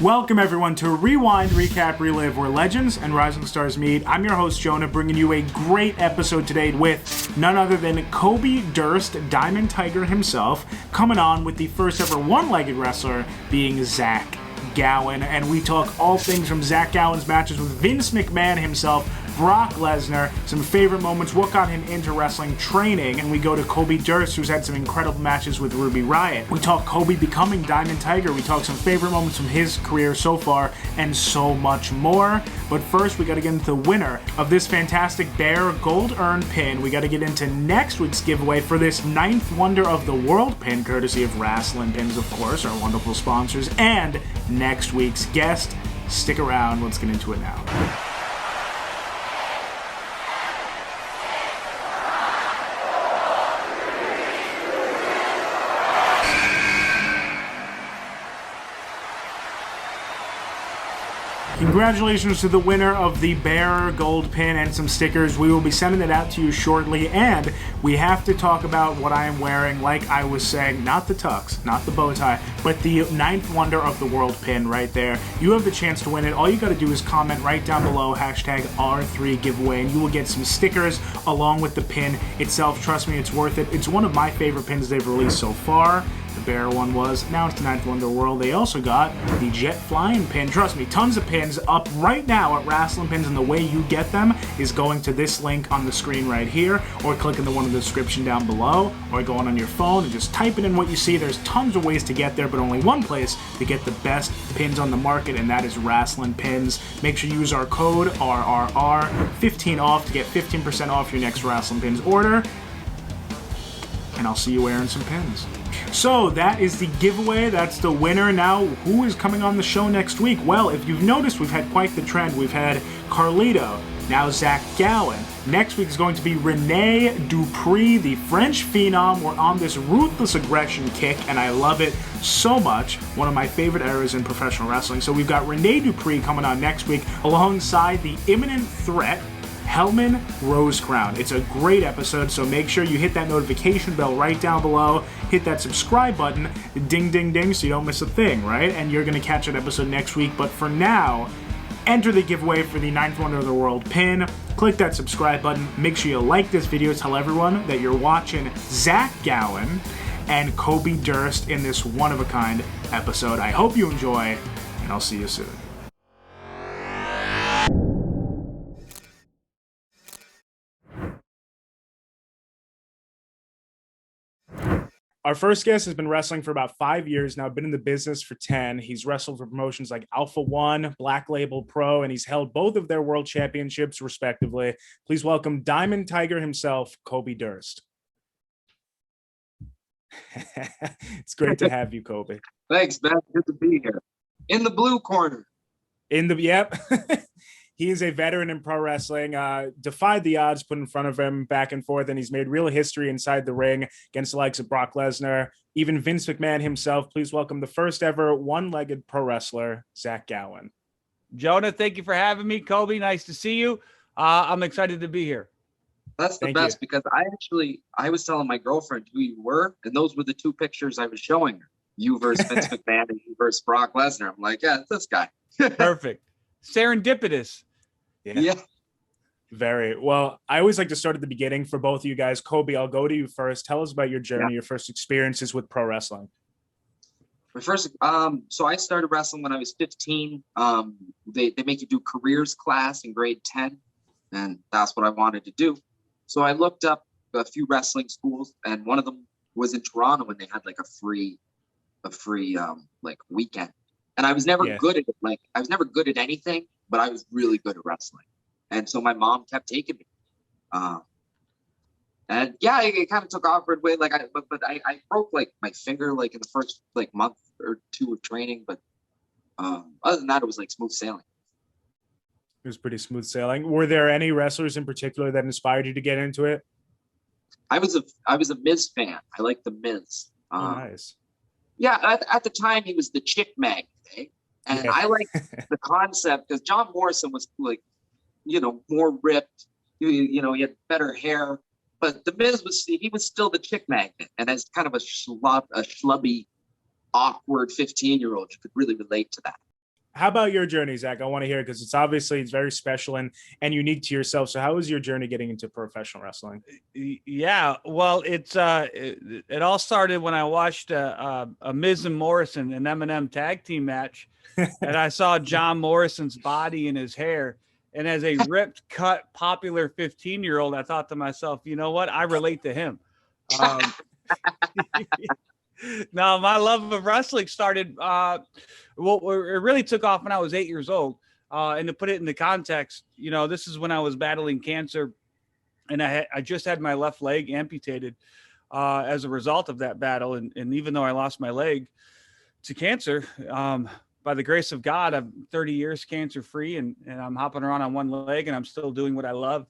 Welcome everyone to Rewind, Recap, Relive, where legends and rising stars meet. I'm your host Jonah, bringing you a great episode today with none other than Kobe Durst, Diamond Tiger himself, coming on with the first ever one-legged wrestler being Zach Gowen. And we talk all things from Zach Gowen's matches with Vince McMahon himself, Brock Lesnar, some favorite moments, what got him into wrestling training, and we go to Kobe Durst, who's had some incredible matches with Ruby Riott. We talk Kobe becoming Diamond Tiger, we talk some favorite moments from his career so far, and so much more. But first, we got to get into the winner of this fantastic Bear Gold Earned pin. We got to get into next week's giveaway for this 9th Wonder of the World pin, courtesy of Wrestling Pins, of course, our wonderful sponsors, and next week's guest. Stick around, let's get into it now. Congratulations to the winner of the Bear Gold pin and some stickers. We will be sending it out to you shortly, and we have to talk about what I am wearing. Like I was saying, not the tux, not the bow tie, but the 9th Wonder of the World pin right there. You have the chance to win it. All you got to do is comment right down below, hashtag R3 giveaway, and you will get some stickers along with the pin itself. Trust me, it's worth it. It's one of my favorite pins they've released so far. The Bear one was. Now it's the 9th Wonder of the World. They also got the Jet Flying pin. Trust me, tons of pins up right now at Wrestling Pins, and the way you get them is going to this link on the screen right here, or clicking the one in the description down below, or going on your phone and just typing in what you see. There's tons of ways to get there, but only one place to get the best pins on the market, and that is Wrestling Pins. Make sure you use our code RRR, 15 off, to get 15% off your next Wrestling Pins order, and I'll see you wearing some pins. So that is the giveaway. That's the winner. Now, who is coming on the show next week? Well, if you've noticed, we've had quite the trend. We've had Carlito, now Zach Gowen. Next week is going to be Rene Dupree, the French phenom. We're on this ruthless aggression kick, and I love it so much. One of my favorite eras in professional wrestling. So we've got Rene Dupree coming on next week alongside the imminent threat, Hellman Rosecrown. It's a great episode, so make sure you hit that notification bell right down below, hit that subscribe button, ding ding ding, so you don't miss a thing, right? And you're gonna catch that episode next week. But for now, enter the giveaway for the 9th Wonder of the World pin. Click that subscribe button. Make sure you like this video. Tell everyone that you're watching Zach Gowen and Kobe Durst in this one-of-a-kind episode. I hope you enjoy, and I'll see you soon. Our first guest has been wrestling for about 5 years now, been in the business for 10. He's wrestled for promotions like Alpha One, Black Label Pro, and he's held both of their world championships, respectively. Please welcome Diamond Tiger himself, Kobe Durst. It's great to have you, Kobe. Thanks, man. Good to be here. In the blue corner. Yep. He is a veteran in pro wrestling, defied the odds put in front of him back and forth, and he's made real history inside the ring against the likes of Brock Lesnar, even Vince McMahon himself. Please welcome the first ever one-legged pro wrestler, Zach Gowen. Jonah, thank you for having me. Kobe, nice to see you. I'm excited to be here. That's the best, because I was telling my girlfriend who you were, and those were the two pictures I was showing her. You versus Vince McMahon and you versus Brock Lesnar. I'm like, yeah, it's this guy. Perfect. Serendipitous. Yeah. Very well. I always like to start at the beginning for both of you guys. Kobe, I'll go to you first. Tell us about your journey, your first experiences with pro wrestling. My first, so I started wrestling when I was 15. They make you do careers class in grade 10, and that's what I wanted to do. So I looked up a few wrestling schools, and one of them was in Toronto, and they had like a free like weekend. And I was never good at it. Like, I was never good at anything, but I was really good at wrestling. And so my mom kept taking me. And yeah, it kind of took off right away. Like, I broke like my finger like in the first like month or two of training. But other than that, it was like smooth sailing. It was pretty smooth sailing. Were there any wrestlers in particular that inspired you to get into it? I was a Miz fan. I like the Miz. Nice. Yeah, at the time he was the chick magnet, eh? And I liked the concept because John Morrison was like, more ripped. He had better hair, but the Miz was still the chick magnet, and as kind of a schlubby, awkward 15-year-old, you could really relate to that. How about your journey, Zach? I want to hear, because it's very special and unique to yourself. So how was your journey getting into professional wrestling? Yeah, well, it all started when I watched a Miz and Morrison, an Eminem tag team match, and I saw John Morrison's body and his hair. And as a ripped, cut, popular 15-year-old, I thought to myself, you know what? I relate to him. No, my love of wrestling started, it really took off when I was 8 years old. And to put it into context, this is when I was battling cancer, and I just had my left leg amputated as a result of that battle. And even though I lost my leg to cancer, by the grace of God, I'm 30 years cancer free, and I'm hopping around on one leg, and I'm still doing what I love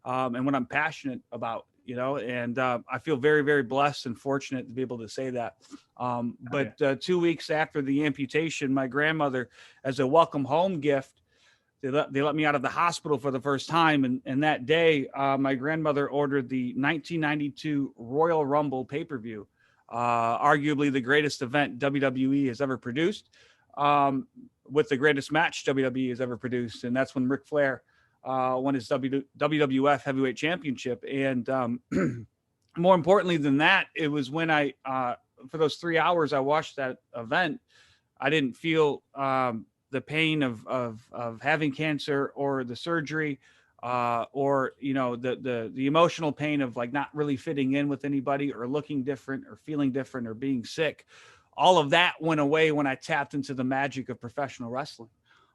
and what I'm passionate about. And I feel very, very blessed and fortunate to be able to say that. But 2 weeks after the amputation, my grandmother, as a welcome home gift, they let me out of the hospital for the first time. And that day, my grandmother ordered the 1992 Royal Rumble pay-per-view, arguably the greatest event WWE has ever produced, with the greatest match WWE has ever produced. And that's when Ric Flair won his WWF Heavyweight Championship. And more importantly than that, it was when for those 3 hours I watched that event, I didn't feel the pain of having cancer or the surgery, or the emotional pain of like not really fitting in with anybody or looking different or feeling different or being sick. All of that went away when I tapped into the magic of professional wrestling.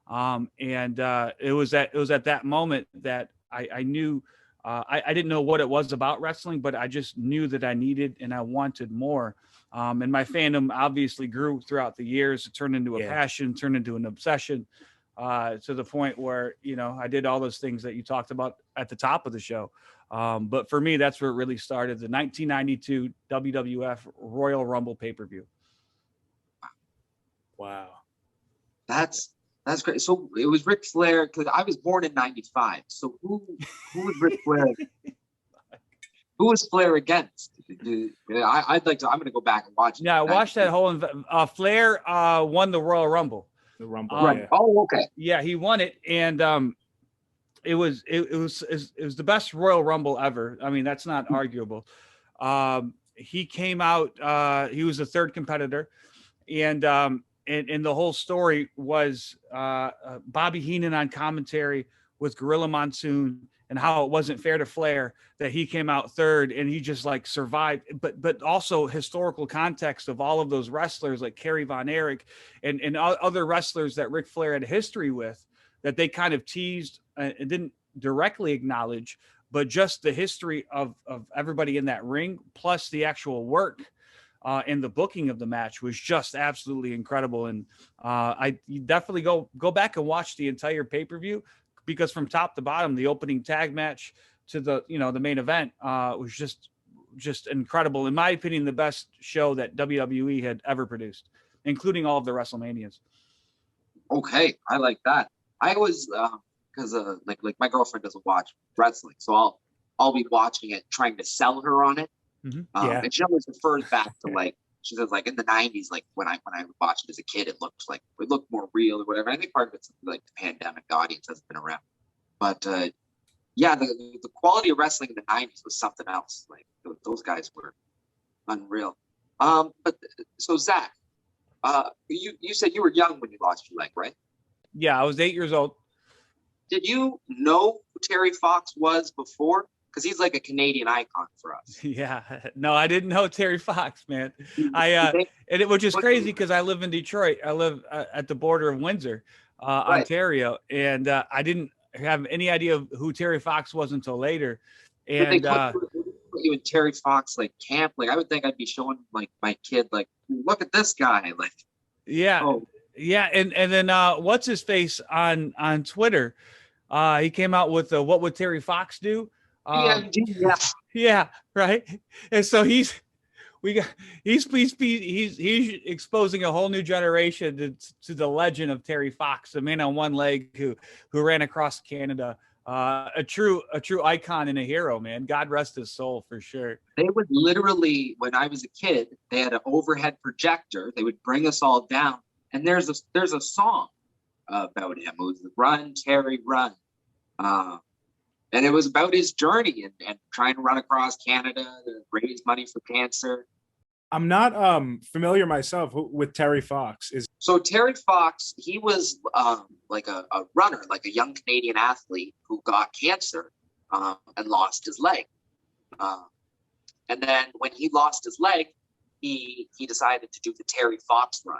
It was at that moment that I knew, I didn't know what it was about wrestling, but I just knew that I needed and I wanted more. And my fandom obviously grew throughout the years. It turned into a passion, turned into an obsession, to the point where, I did all those things that you talked about at the top of the show. But for me, that's where it really started, the 1992 WWF Royal Rumble pay-per-view. Wow. That's great. So it was Ric Flair, because I was born in '95. So who was Ric Flair? Who was Flair against? I'm going to go back and watch it. Yeah, I watched that whole. Flair won the Royal Rumble. The Rumble, right? Oh, okay. Yeah, he won it, and it was the best Royal Rumble ever. I mean, that's not arguable. He came out. He was the third competitor, and the whole story was Bobby Heenan on commentary with Gorilla Monsoon, and how it wasn't fair to Flair that he came out third and he just like survived, but also historical context of all of those wrestlers like Kerry Von Erich and other wrestlers that Ric Flair had history with, that they kind of teased and didn't directly acknowledge, but just the history of everybody in that ring, plus the actual work and the booking of the match was just absolutely incredible. And you definitely go back and watch the entire pay-per-view, because from top to bottom, the opening tag match to the main event was just incredible. In my opinion, the best show that WWE had ever produced, including all of the WrestleManias. Okay, I like that. I was because like my girlfriend doesn't watch wrestling, so I'll be watching it, trying to sell her on it. Mm-hmm. And she always refers back to she says in the '90s, when I watched it as a kid, it looked more real or whatever. I think part of it's like the pandemic, the audience hasn't been around, but the quality of wrestling in the '90s was something else. Like those guys were unreal. But so Zach, you said you were young when you lost your leg, right? Yeah, I was 8 years old. Did you know who Terry Fox was before? Because he's like a Canadian icon for us. Yeah, no, I didn't know Terry Fox, man. Which is crazy because I live in Detroit. I live at the border of Windsor, right, Ontario, and I didn't have any idea of who Terry Fox was until later. And you and Terry Fox camp, I would think I'd be showing my kid look at this guy, yeah. Oh. Yeah, and then what's his face on Twitter? He came out with what would Terry Fox do? Yeah, right. And so he's exposing a whole new generation to the legend of Terry Fox, the man on one leg who ran across Canada. A true icon and a hero, man. God rest his soul for sure. They would literally, when I was a kid, they had an overhead projector. They would bring us all down, and there's a song about him. It was Run, Terry, Run. And it was about his journey and trying to run across Canada to raise money for cancer. I'm not familiar myself with Terry Fox. So Terry Fox, he was like a runner, like a young Canadian athlete who got cancer and lost his leg. And then when he lost his leg, he decided to do the Terry Fox run,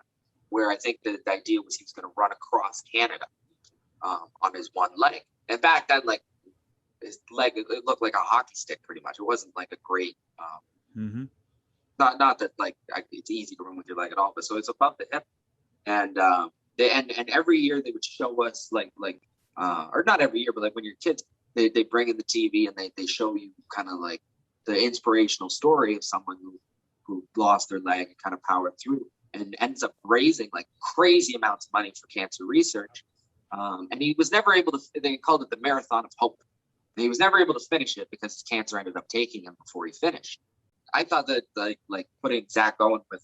where I think the idea was he was going to run across Canada on his one leg. And back then, like, his leg, it looked like a hockey stick pretty much. It wasn't like a great, not that like it's easy to run with your leg at all, but so it's above the hip. And and every year they would show us like or not every year, but like when you're kids, they bring in the TV and they show you kind of like the inspirational story of someone who lost their leg and kind of powered through and ends up raising like crazy amounts of money for cancer research. And he was never able to, they called it the Marathon of Hope. And he was never able to finish it because his cancer ended up taking him before he finished. I thought that like putting Zach Gowen with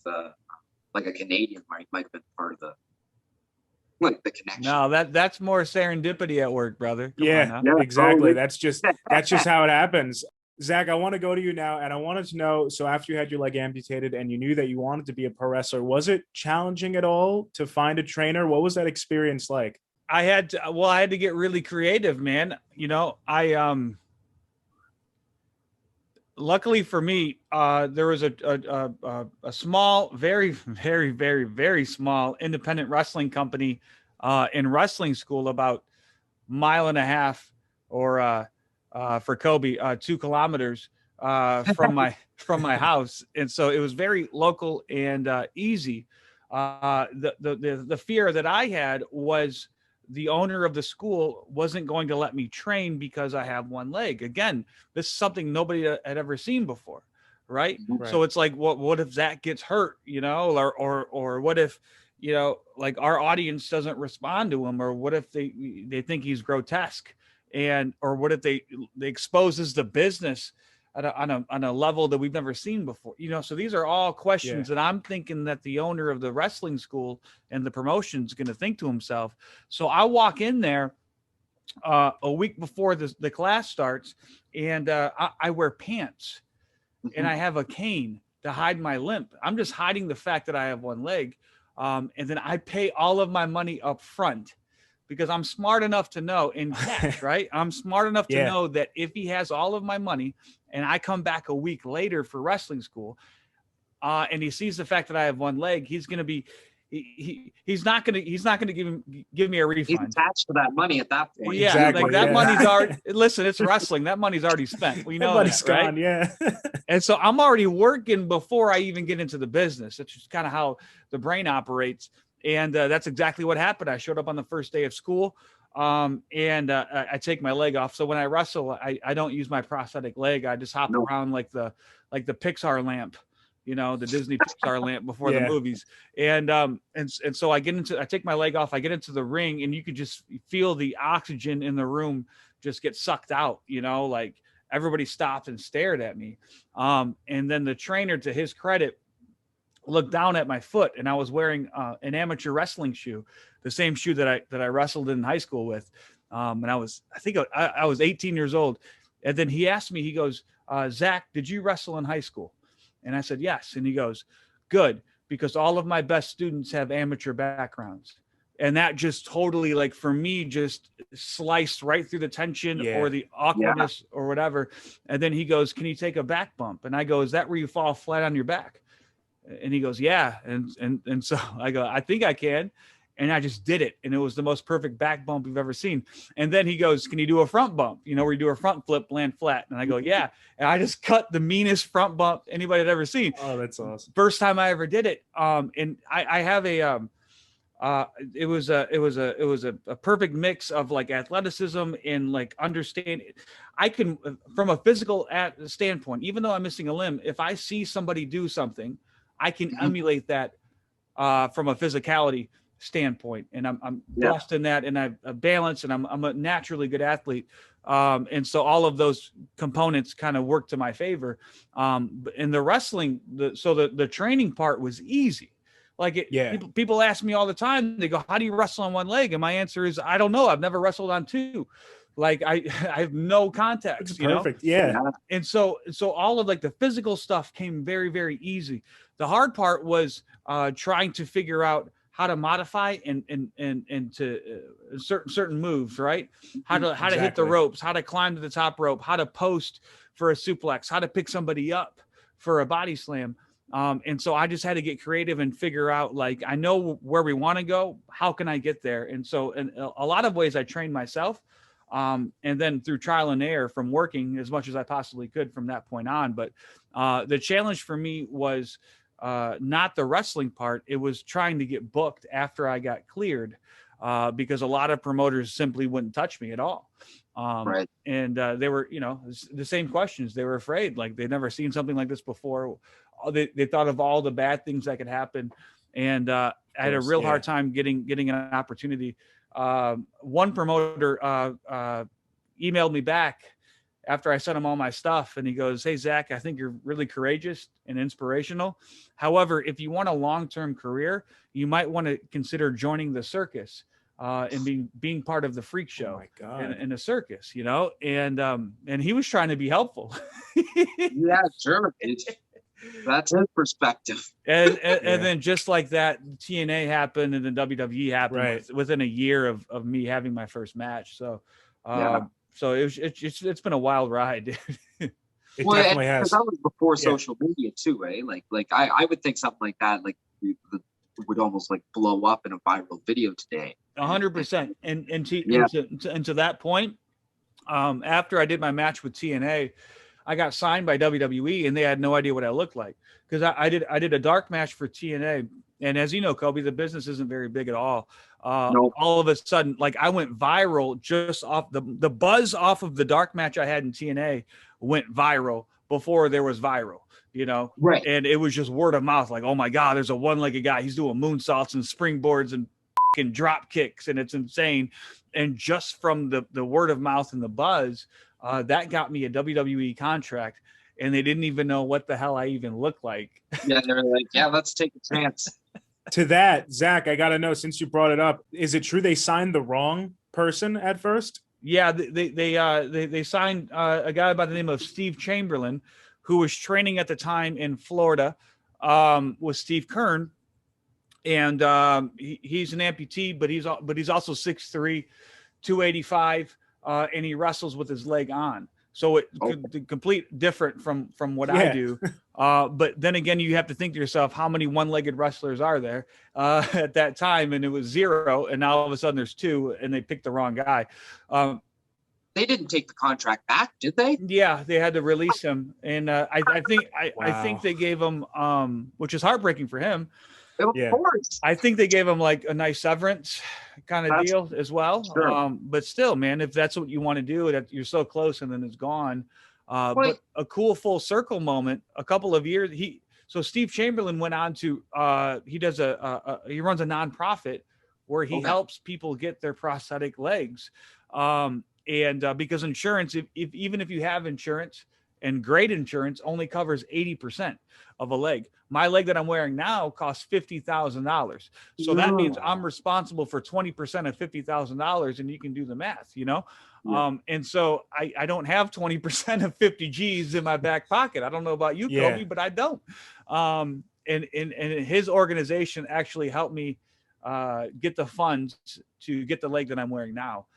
like a Canadian might have been part of the connection. No, that's more serendipity at work, brother. Come on, huh? Yeah, exactly. That's just how it happens. Zach, I want to go to you now, and I wanted to know, so after you had your leg amputated and you knew that you wanted to be a pro wrestler, was it challenging at all to find a trainer? What was that experience like? I had to get really creative, man. You know, luckily for me, there was a small, very, very, very, very small independent wrestling company in wrestling school about 1.5 miles or for Kobe, 2 kilometers from my house. And so it was very local and easy. The fear that I had was the owner of the school wasn't going to let me train because I have one leg. Again, this is something nobody had ever seen before. Right. So it's like, what if Zach gets hurt, you know, or what if, you know, like our audience doesn't respond to him, or what if they think he's grotesque, or what if they exposes the business on a level that we've never seen before, you know? So these are all questions that I'm thinking that the owner of the wrestling school and the promotion is going to think to himself. So I walk in there a week before the class starts, and I wear pants and I have a cane to hide my limp. I'm just hiding the fact that I have one leg. And then I pay all of my money up front, because I'm smart enough to know in cash, right? I'm smart enough to know that if he has all of my money and I come back a week later for wrestling school, and he sees the fact that I have one leg, he's going to be, he's not going to give me a refund. He's attached to that money at that point. Yeah. Exactly, like that money's already, listen, it's wrestling. That money's already spent. We know that, right? Gone, yeah. And so I'm already working before I even get into the business. That's just kind of how the brain operates. And that's exactly what happened. I showed up on the first day of school, and I take my leg off. So when I wrestle, I don't use my prosthetic leg. I just hop around like the Pixar lamp, you know, the Disney Pixar lamp before the movies. And so I take my leg off, I get into the ring, and you could just feel the oxygen in the room just get sucked out, you know, like everybody stopped and stared at me. And then the trainer, to his credit, looked down at my foot, and I was wearing an amateur wrestling shoe, the same shoe that I wrestled in high school with. And I was 18 years old. And then he asked me, he goes, Zach, did you wrestle in high school? And I said, yes. And he goes, good, because all of my best students have amateur backgrounds. And that just totally, like, for me, just sliced right through the tension or the awkwardness or whatever. And then he goes, can you take a back bump? And I go, is that where you fall flat on your back? And he goes, yeah. And so I go, I think I can. And I just did it. And it was the most perfect back bump you've ever seen. And then he goes, can you do a front bump? You know, where you do a front flip, land flat. And I go, yeah. And I just cut the meanest front bump anybody had ever seen. Oh, that's awesome. First time I ever did it. And I have it was a perfect mix of like athleticism and like understanding. I can, from a physical standpoint, even though I'm missing a limb, if I see somebody do something, I can emulate that from a physicality standpoint. And I'm lost in that, and I balance, and I'm a naturally good athlete. And so all of those components kind of work to my favor. In the wrestling, the training part was easy. Like it, Yeah. people ask me all the time, they go, how do you wrestle on one leg? And my answer is, I don't know. I've never wrestled on two. Like I have no context, It's you know? perfect. Yeah. And so all of like the physical stuff came very, very easy. The hard part was trying to figure out how to modify and to certain moves, right? How to hit the ropes, how to climb to the top rope, how to post for a suplex, how to pick somebody up for a body slam. And so I just had to get creative and figure out, like, I know where we want to go. How can I get there? And so in a lot of ways I trained myself. And then through trial and error from working as much as I possibly could from that point on. But the challenge for me was not the wrestling part. It was trying to get booked after I got cleared because a lot of promoters simply wouldn't touch me at all. Right. And they were, you know, the same questions. They were afraid, like they'd never seen something like this before. They thought of all the bad things that could happen. And I had a real hard time getting an opportunity. One promoter emailed me back after I sent him all my stuff, and he goes, "Hey, Zach, I think you're really courageous and inspirational. However, if you want a long-term career, you might want to consider joining the circus and being part of the freak show in a circus, you know." And he was trying to be helpful. Yeah, sure. That's his perspective. And then just like that, TNA happened and then WWE happened within a year of me having my first match. So, so it's been a wild ride, dude. It definitely has. Because that was before social media too, right? Like I would think something like that, like would almost like blow up in a viral video today. 100%. And to that point, after I did my match with TNA, I got signed by WWE and they had no idea what I looked like, because I did a dark match for TNA. And as you know, Kobe, the business isn't very big at all. Nope. All of a sudden, like, I went viral just off the buzz off of the dark match I had in TNA went viral before there was viral, you know? Right. And it was just word of mouth. Like, oh my God, there's a one-legged guy. He's doing moonsaults and springboards and drop kicks. And it's insane. And just from the word of mouth and the buzz, that got me a WWE contract, and they didn't even know what the hell I even looked like. Yeah, they were like, yeah, let's take a chance. To that, Zach, I got to know, since you brought it up, is it true they signed the wrong person at first? Yeah, they signed a guy by the name of Steve Chamberlain, who was training at the time in Florida with Steve Kern. And he's an amputee, but he's also 6'3", 285. And he wrestles with his leg on. So it complete different from what I do. But then again, you have to think to yourself, how many one-legged wrestlers are there at that time? And it was 0. And now all of a sudden there's 2, and they picked the wrong guy. They didn't take the contract back, did they? Yeah, they had to release him. And I think they gave him, which is heartbreaking for him. Of course. I think they gave him like a nice severance kind of deal as well. Sure. But still, man, if that's what you want to do, that you're so close and then it's gone. But a cool full circle moment, a couple of years. So Steve Chamberlain went on to, he runs a nonprofit where he helps people get their prosthetic legs. And because insurance, even if you have insurance, and great insurance, only covers 80% of a leg. My leg that I'm wearing now costs $50,000. So that means I'm responsible for 20% of $50,000, and you can do the math, you know? Yeah. And so I don't have 20% of 50 G's in my back pocket. I don't know about you, Kobe, but I don't. And his organization actually helped me get the funds to get the leg that I'm wearing now.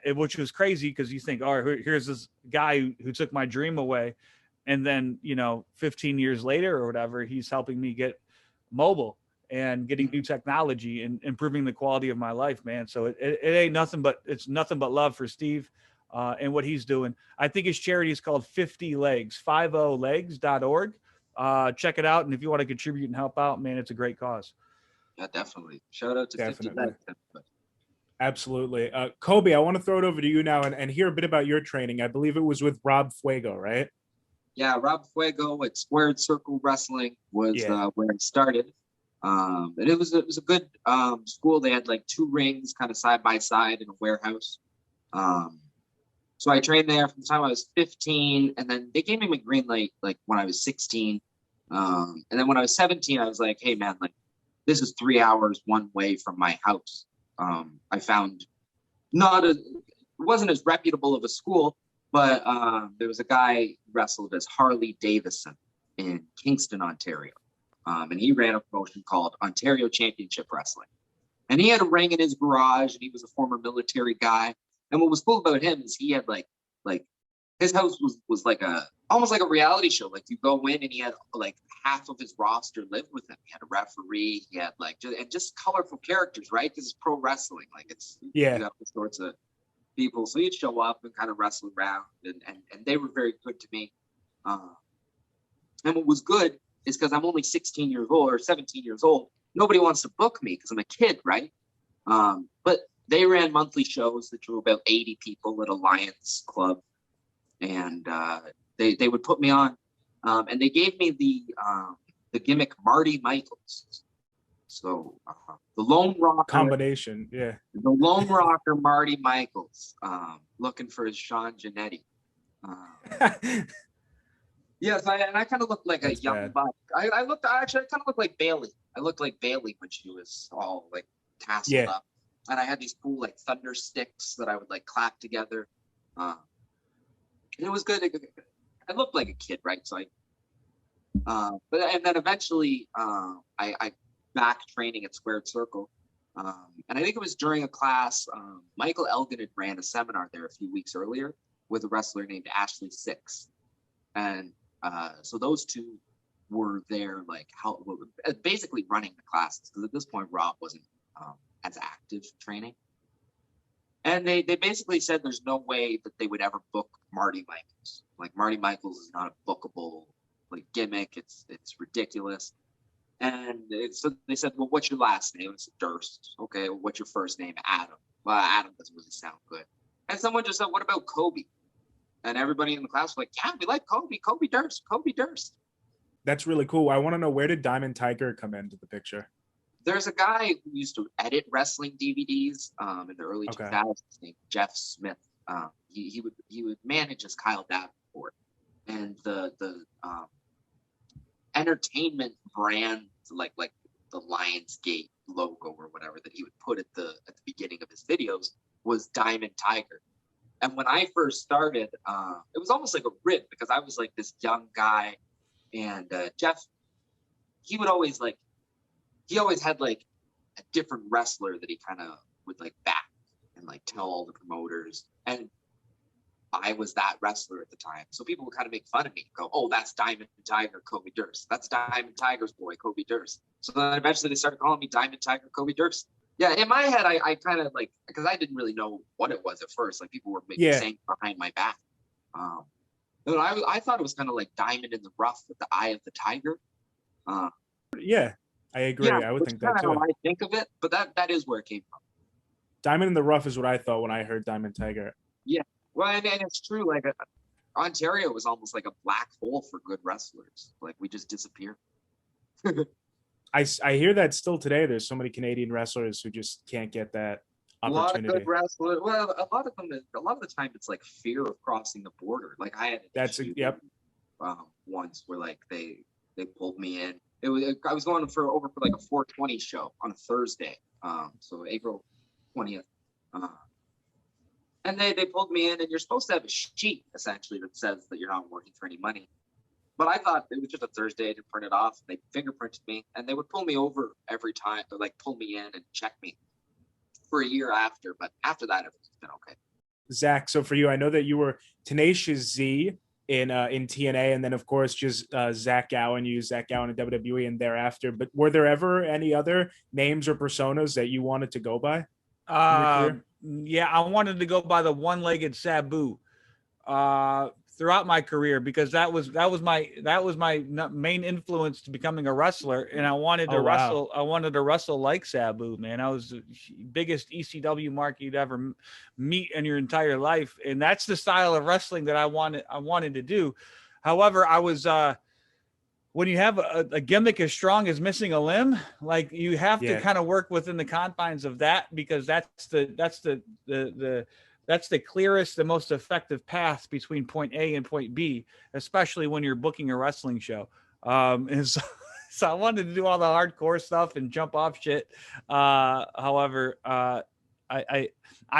Which was crazy, because you think, all right, here's this guy who took my dream away. And then, 15 years later or whatever, he's helping me get mobile and getting new technology and improving the quality of my life, man. So it ain't nothing but love for Steve and what he's doing. I think his charity is called 50 Legs, 50legs.org. Check it out. And if you want to contribute and help out, man, it's a great cause. Yeah, definitely. Shout out to 50 Legs. Absolutely. Kobe, I want to throw it over to you now and hear a bit about your training. I believe it was with Rob Fuego, right? Yeah, Rob Fuego at Squared Circle Wrestling was where it started. And it was a good school. They had like 2 rings kind of side by side in a warehouse. So I trained there from the time I was 15, and then they gave me my green light like when I was 16. And then when I was 17, I was like, hey man, like this is 3 hours one way from my house. I found it wasn't as reputable of a school, but there was a guy who wrestled as Harley Davison in Kingston, Ontario. And he ran a promotion called Ontario Championship Wrestling. And he had a ring in his garage, and he was a former military guy. And what was cool about him is he had like his house was like almost like a reality show. Like you go in and he had like half of his roster lived with him. He had a referee. He had like just colorful characters, right? Because it's pro wrestling. Like you have all sorts of people. So he'd show up and kind of wrestle around, and they were very good to me. And what was good is because I'm only 16 years old or 17 years old. Nobody wants to book me because I'm a kid, right? But they ran monthly shows that drew about 80 people at a Lions Club. And they would put me on, and they gave me the gimmick Marty Michaels. So the Lone Rocker combination, yeah. The Lone Rocker Marty Michaels, looking for his Sean Jannetty. Yes, I kind of looked like a young buck. I kind of looked like Bailey. I looked like Bailey when she was all like tasseled up, and I had these cool like thunder sticks that I would like clap together. It was good. I looked like a kid, right? So and then eventually I back training at Squared Circle. And I think it was during a class, Michael Elgin had ran a seminar there a few weeks earlier with a wrestler named Ashley Six. And so those two were there, like basically running the classes. Because at this point, Rob wasn't as active training. And they basically said there's no way that they would ever book Marty Michaels. Like Marty Michaels is not a bookable like gimmick. It's ridiculous. And so they said, well, what's your last name? It's Durst. Okay, well, what's your first name? Adam. Well, Adam doesn't really sound good. And someone just said, what about Kobe? And everybody in the class was like, yeah, we like Kobe. Kobe Durst. That's really cool. I want to know, where did Diamond Tiger come into the picture? There's a guy who used to edit wrestling DVDs in the early 2000s named Jeff Smith. He would manage as Kyle Davenport, and the entertainment brand like the Lionsgate logo or whatever that he would put at the beginning of his videos was Diamond Tiger. And when I first started, it was almost like a rib because I was like this young guy, and Jeff, he always had like a different wrestler that he kind of would like back and like tell all the promoters. And I was that wrestler at the time. So people would kind of make fun of me, go, oh, that's Diamond Tiger, Kobe Durst. That's Diamond Tiger's boy, Kobe Durst. So then eventually they started calling me Diamond Tiger, Kobe Durst. Yeah, in my head, I kind of like, because I didn't really know what it was at first. Like people were saying behind my back. I thought it was kind of like Diamond in the Rough with the eye of the tiger. Yeah. I agree. Yeah, I would think that too. How I think of it, but that is where it came from. Diamond in the Rough is what I thought when I heard Diamond Tiger. Yeah, well, and it's true. Like Ontario was almost like a black hole for good wrestlers. Like we just disappeared. I hear that still today. There's so many Canadian wrestlers who just can't get that opportunity. A lot of good wrestlers. Well, a lot of the time, it's like fear of crossing the border. Like I had once where like they pulled me in. I was going over for like a 420 show on a Thursday, so April 20th, and they pulled me in, and you're supposed to have a sheet essentially that says that you're not working for any money. But I thought it was just a Thursday to print it off. They fingerprinted me, and they would pull me over every time, or like pull me in and check me for a year after. But after that, everything's been okay. Zach, so for you, I know that you were Tenacious Z in TNA, and then of course just Zach Gowen. You used Zach Gowen in WWE and thereafter. But were there ever any other names or personas that you wanted to go by? Yeah, I wanted to go by the one-legged Sabu throughout my career, because that was my main influence to becoming a wrestler, and I wanted to wrestle. Wow. I wanted to wrestle like Sabu, man. I was the biggest ECW mark you'd ever meet in your entire life, and that's the style of wrestling that I wanted to do. However, I was when you have a gimmick as strong as missing a limb, like you have to kind of work within the confines of that, because that's the clearest, the most effective path between point A and point B, especially when you're booking a wrestling show. And so, so I wanted to do all the hardcore stuff and jump off shit. However, I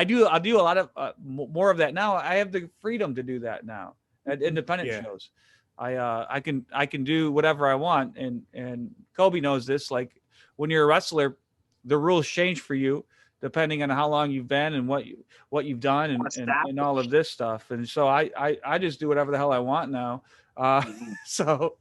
do a lot of more of that now. I have the freedom to do that now at independent shows. I can do whatever I want, and Kobe knows this. Like, when you're a wrestler, the rules change for you depending on how long you've been and what you've done and all of this stuff. And so I just do whatever the hell I want now. So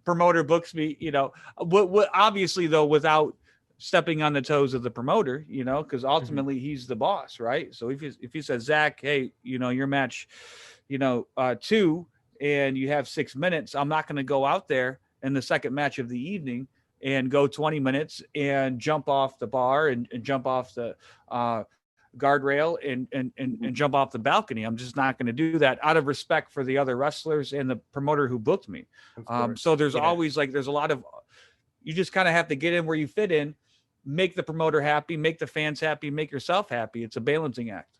promoter books me, you know, what obviously though, without stepping on the toes of the promoter, you know, because ultimately he's the boss, right? So if he says, Zach, hey, you know, your match, you know, 2, and you have 6 minutes, I'm not going to go out there in the second match of the evening and go 20 minutes and jump off the bar and jump off the guardrail and jump off the balcony. I'm just not going to do that out of respect for the other wrestlers and the promoter who booked me. So there's always like, there's a lot of, you just kind of have to get in where you fit in, make the promoter happy, make the fans happy, make yourself happy. It's a balancing act.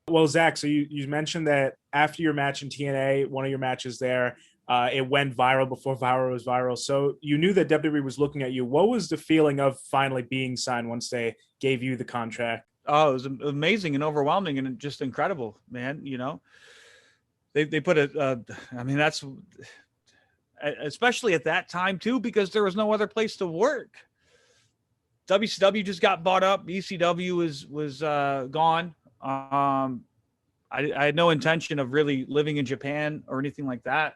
Well, Zach, so you mentioned that after your match in TNA, one of your matches there, it went viral before viral was viral. So you knew that WWE was looking at you. What was the feeling of finally being signed once they gave you the contract? Oh, it was amazing and overwhelming and just incredible, man. You know, they put I mean, that's especially at that time too, because there was no other place to work. WCW just got bought up. ECW was gone. I had no intention of really living in Japan or anything like that.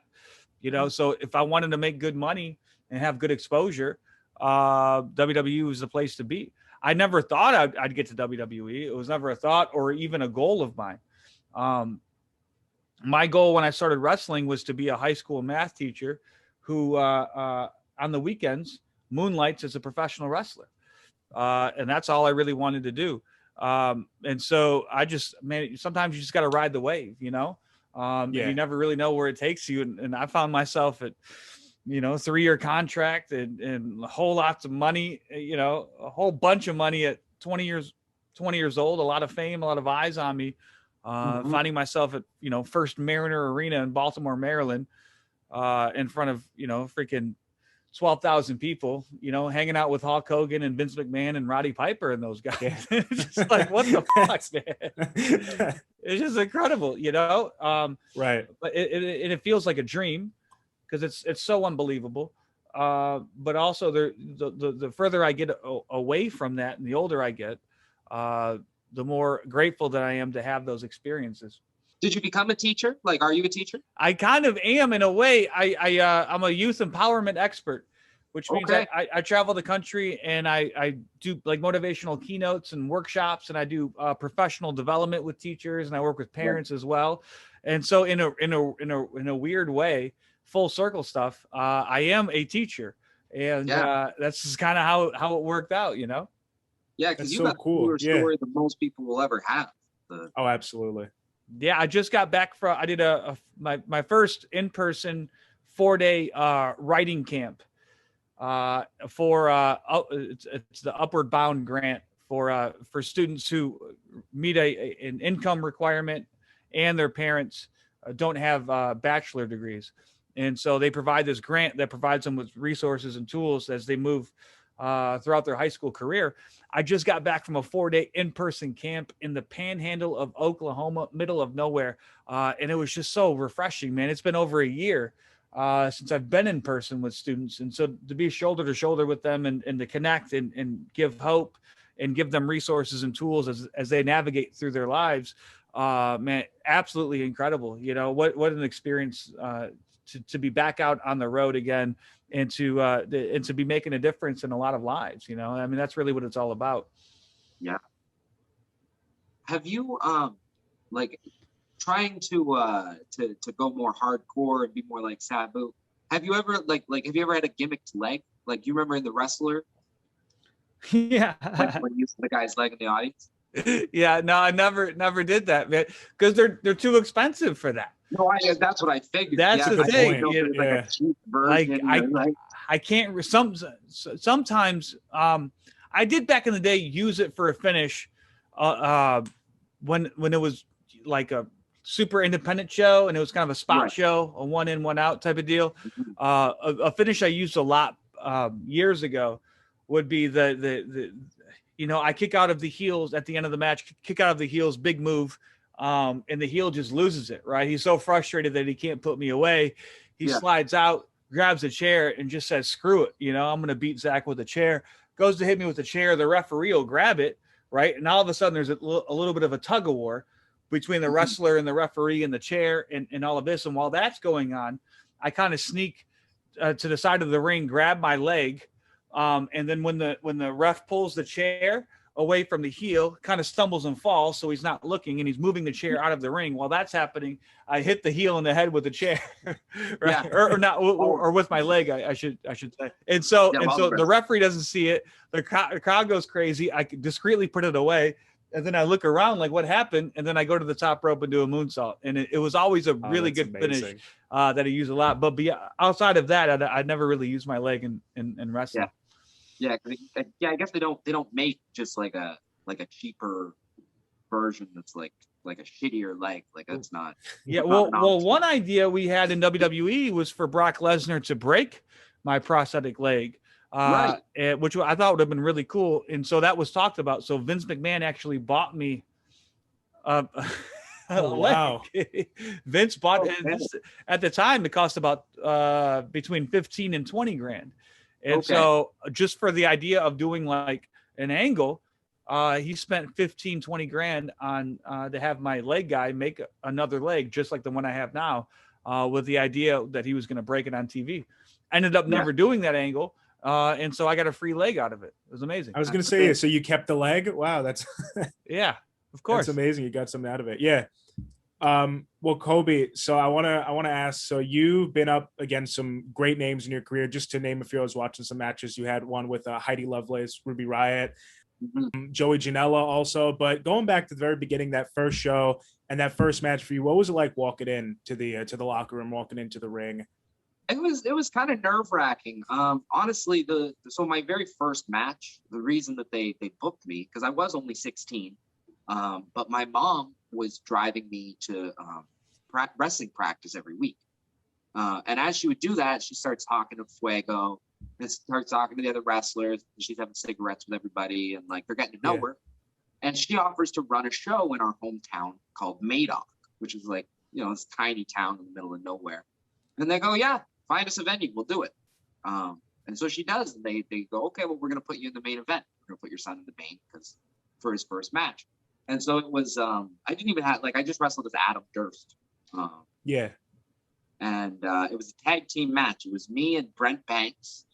You know, so if I wanted to make good money and have good exposure, WWE was the place to be. I never thought I'd get to WWE. It was never a thought or even a goal of mine. My goal when I started wrestling was to be a high school math teacher who, on the weekends, moonlights as a professional wrestler. And that's all I really wanted to do. And so sometimes you just got to ride the wave, you know? You never really know where it takes you. And I found myself at, you know, 3-year contract and a whole lots of money, you know, a whole bunch of money at 20 years old, a lot of fame, a lot of eyes on me, finding myself at, you know, First Mariner Arena in Baltimore, Maryland, in front of, you know, freaking 12,000 people, you know, hanging out with Hulk Hogan and Vince McMahon and Roddy Piper and those guys. It's just like, what the fuck, man? It's just incredible, you know? Right. But it feels like a dream because it's so unbelievable. But also the further I get away from that and the older I get, the more grateful that I am to have those experiences. Did you become a teacher? Like, are you a teacher? I kind of am in a way. I'm a youth empowerment expert, which means I travel the country and I do like motivational keynotes and workshops, and I do professional development with teachers, and I work with parents as well. And so in a weird way, full circle stuff, I am a teacher, and that's just kind of how it worked out, you know? Yeah, because you got a cooler story than most people will ever have. Oh, absolutely. Yeah, I just got back from, I did my first in-person 4-day writing camp for it's the Upward Bound grant for students who meet an income requirement and their parents don't have bachelor degrees. And so they provide this grant that provides them with resources and tools as they move throughout their high school career. I just got back from a 4-day in-person camp in the panhandle of Oklahoma, middle of nowhere. And it was just so refreshing, man. It's been over a year since I've been in person with students. And so to be shoulder to shoulder with them and to connect and give hope and give them resources and tools as they navigate through their lives, man, absolutely incredible. You know, what an experience to be back out on the road again and to be making a difference in a lot of lives, you know? I mean, that's really what it's all about. Yeah. Have you, like trying to go more hardcore and be more like Sabu? Have you ever have you ever had a gimmicked leg? Like, you remember in The Wrestler? Yeah. Like when you used the guy's leg in the audience? Yeah, no, I never did that, man, because they're too expensive for that. No, that's what I figured. That's the thing. Like a cheap version, I can't. Sometimes I did back in the day use it for a finish when it was like a super independent show, and it was kind of a spot Right. show, a one in, one out type of deal. Mhm. A finish I used a lot years ago would be the I kick out of the heels at the end of the match, kick out of the heels, big move. And the heel just loses it, right? He's so frustrated that he can't put me away. He slides out, grabs a chair, and just says, screw it. I'm going to beat Zach with a chair. Goes to hit me with the chair. The referee will grab it, right? And all of a sudden, there's a little bit of a tug of war between the wrestler and the referee and the chair and all of this. And while that's going on, I kind of sneak to the side of the ring, grab my leg. And then when the ref pulls the chair away from the heel, kind of stumbles and falls, so he's not looking, and he's moving the chair out of the ring. While that's happening, I hit the heel in the head with the chair, right? Or not, or with my leg, I should say. And so the referee doesn't see it. The crowd goes crazy. I discreetly put it away, and then I look around like, what happened? And then I go to the top rope and do a moonsault, and it was always a really good finish that I use a lot. But outside of that, I never really used my leg in wrestling. Yeah, I guess they don't make just like a cheaper version that's like a shittier leg. Like that's not. Yeah, well, one idea we had in WWE was for Brock Lesnar to break my prosthetic leg, right? Which I thought would have been really cool, and so that was talked about. So Vince McMahon actually bought me. Wow. Vince bought at the time. It cost about between 15 and 20 grand. And so just for the idea of doing like an angle, he spent 15, 20 grand on to have my leg guy make another leg, just like the one I have now, with the idea that he was going to break it on TV. I ended up never doing that angle. And so I got a free leg out of it. It was amazing. I was going to say, so you kept the leg? Wow. That's yeah, of course. That's amazing. You got something out of it. Yeah. Well, Kobe, so I want to ask, so you've been up against some great names in your career. Just to name a few, I was watching some matches. You had one with Heidi Lovelace, Ruby Riott, Joey Janela also, but going back to the very beginning, that first show and that first match for you, what was it like walking into the locker room, walking into the ring? It was kind of nerve-wracking. Honestly, so my very first match, the reason that they booked me, because I was only 16, but my mom was driving me to wrestling practice every week. And as she would do that, she starts talking to Fuego and starts talking to the other wrestlers. And she's having cigarettes with everybody, and like they're getting to know her. And she offers to run a show in our hometown called Madoc, which is like, this tiny town in the middle of nowhere. And they go, yeah, find us a venue, we'll do it. And so she does. And they go, okay, well, we're going to put you in the main event. We're going to put your son in the main for his first match. And so it was, I didn't even have, I just wrestled as Adam Durst. And it was a tag team match. It was me and Brent Banks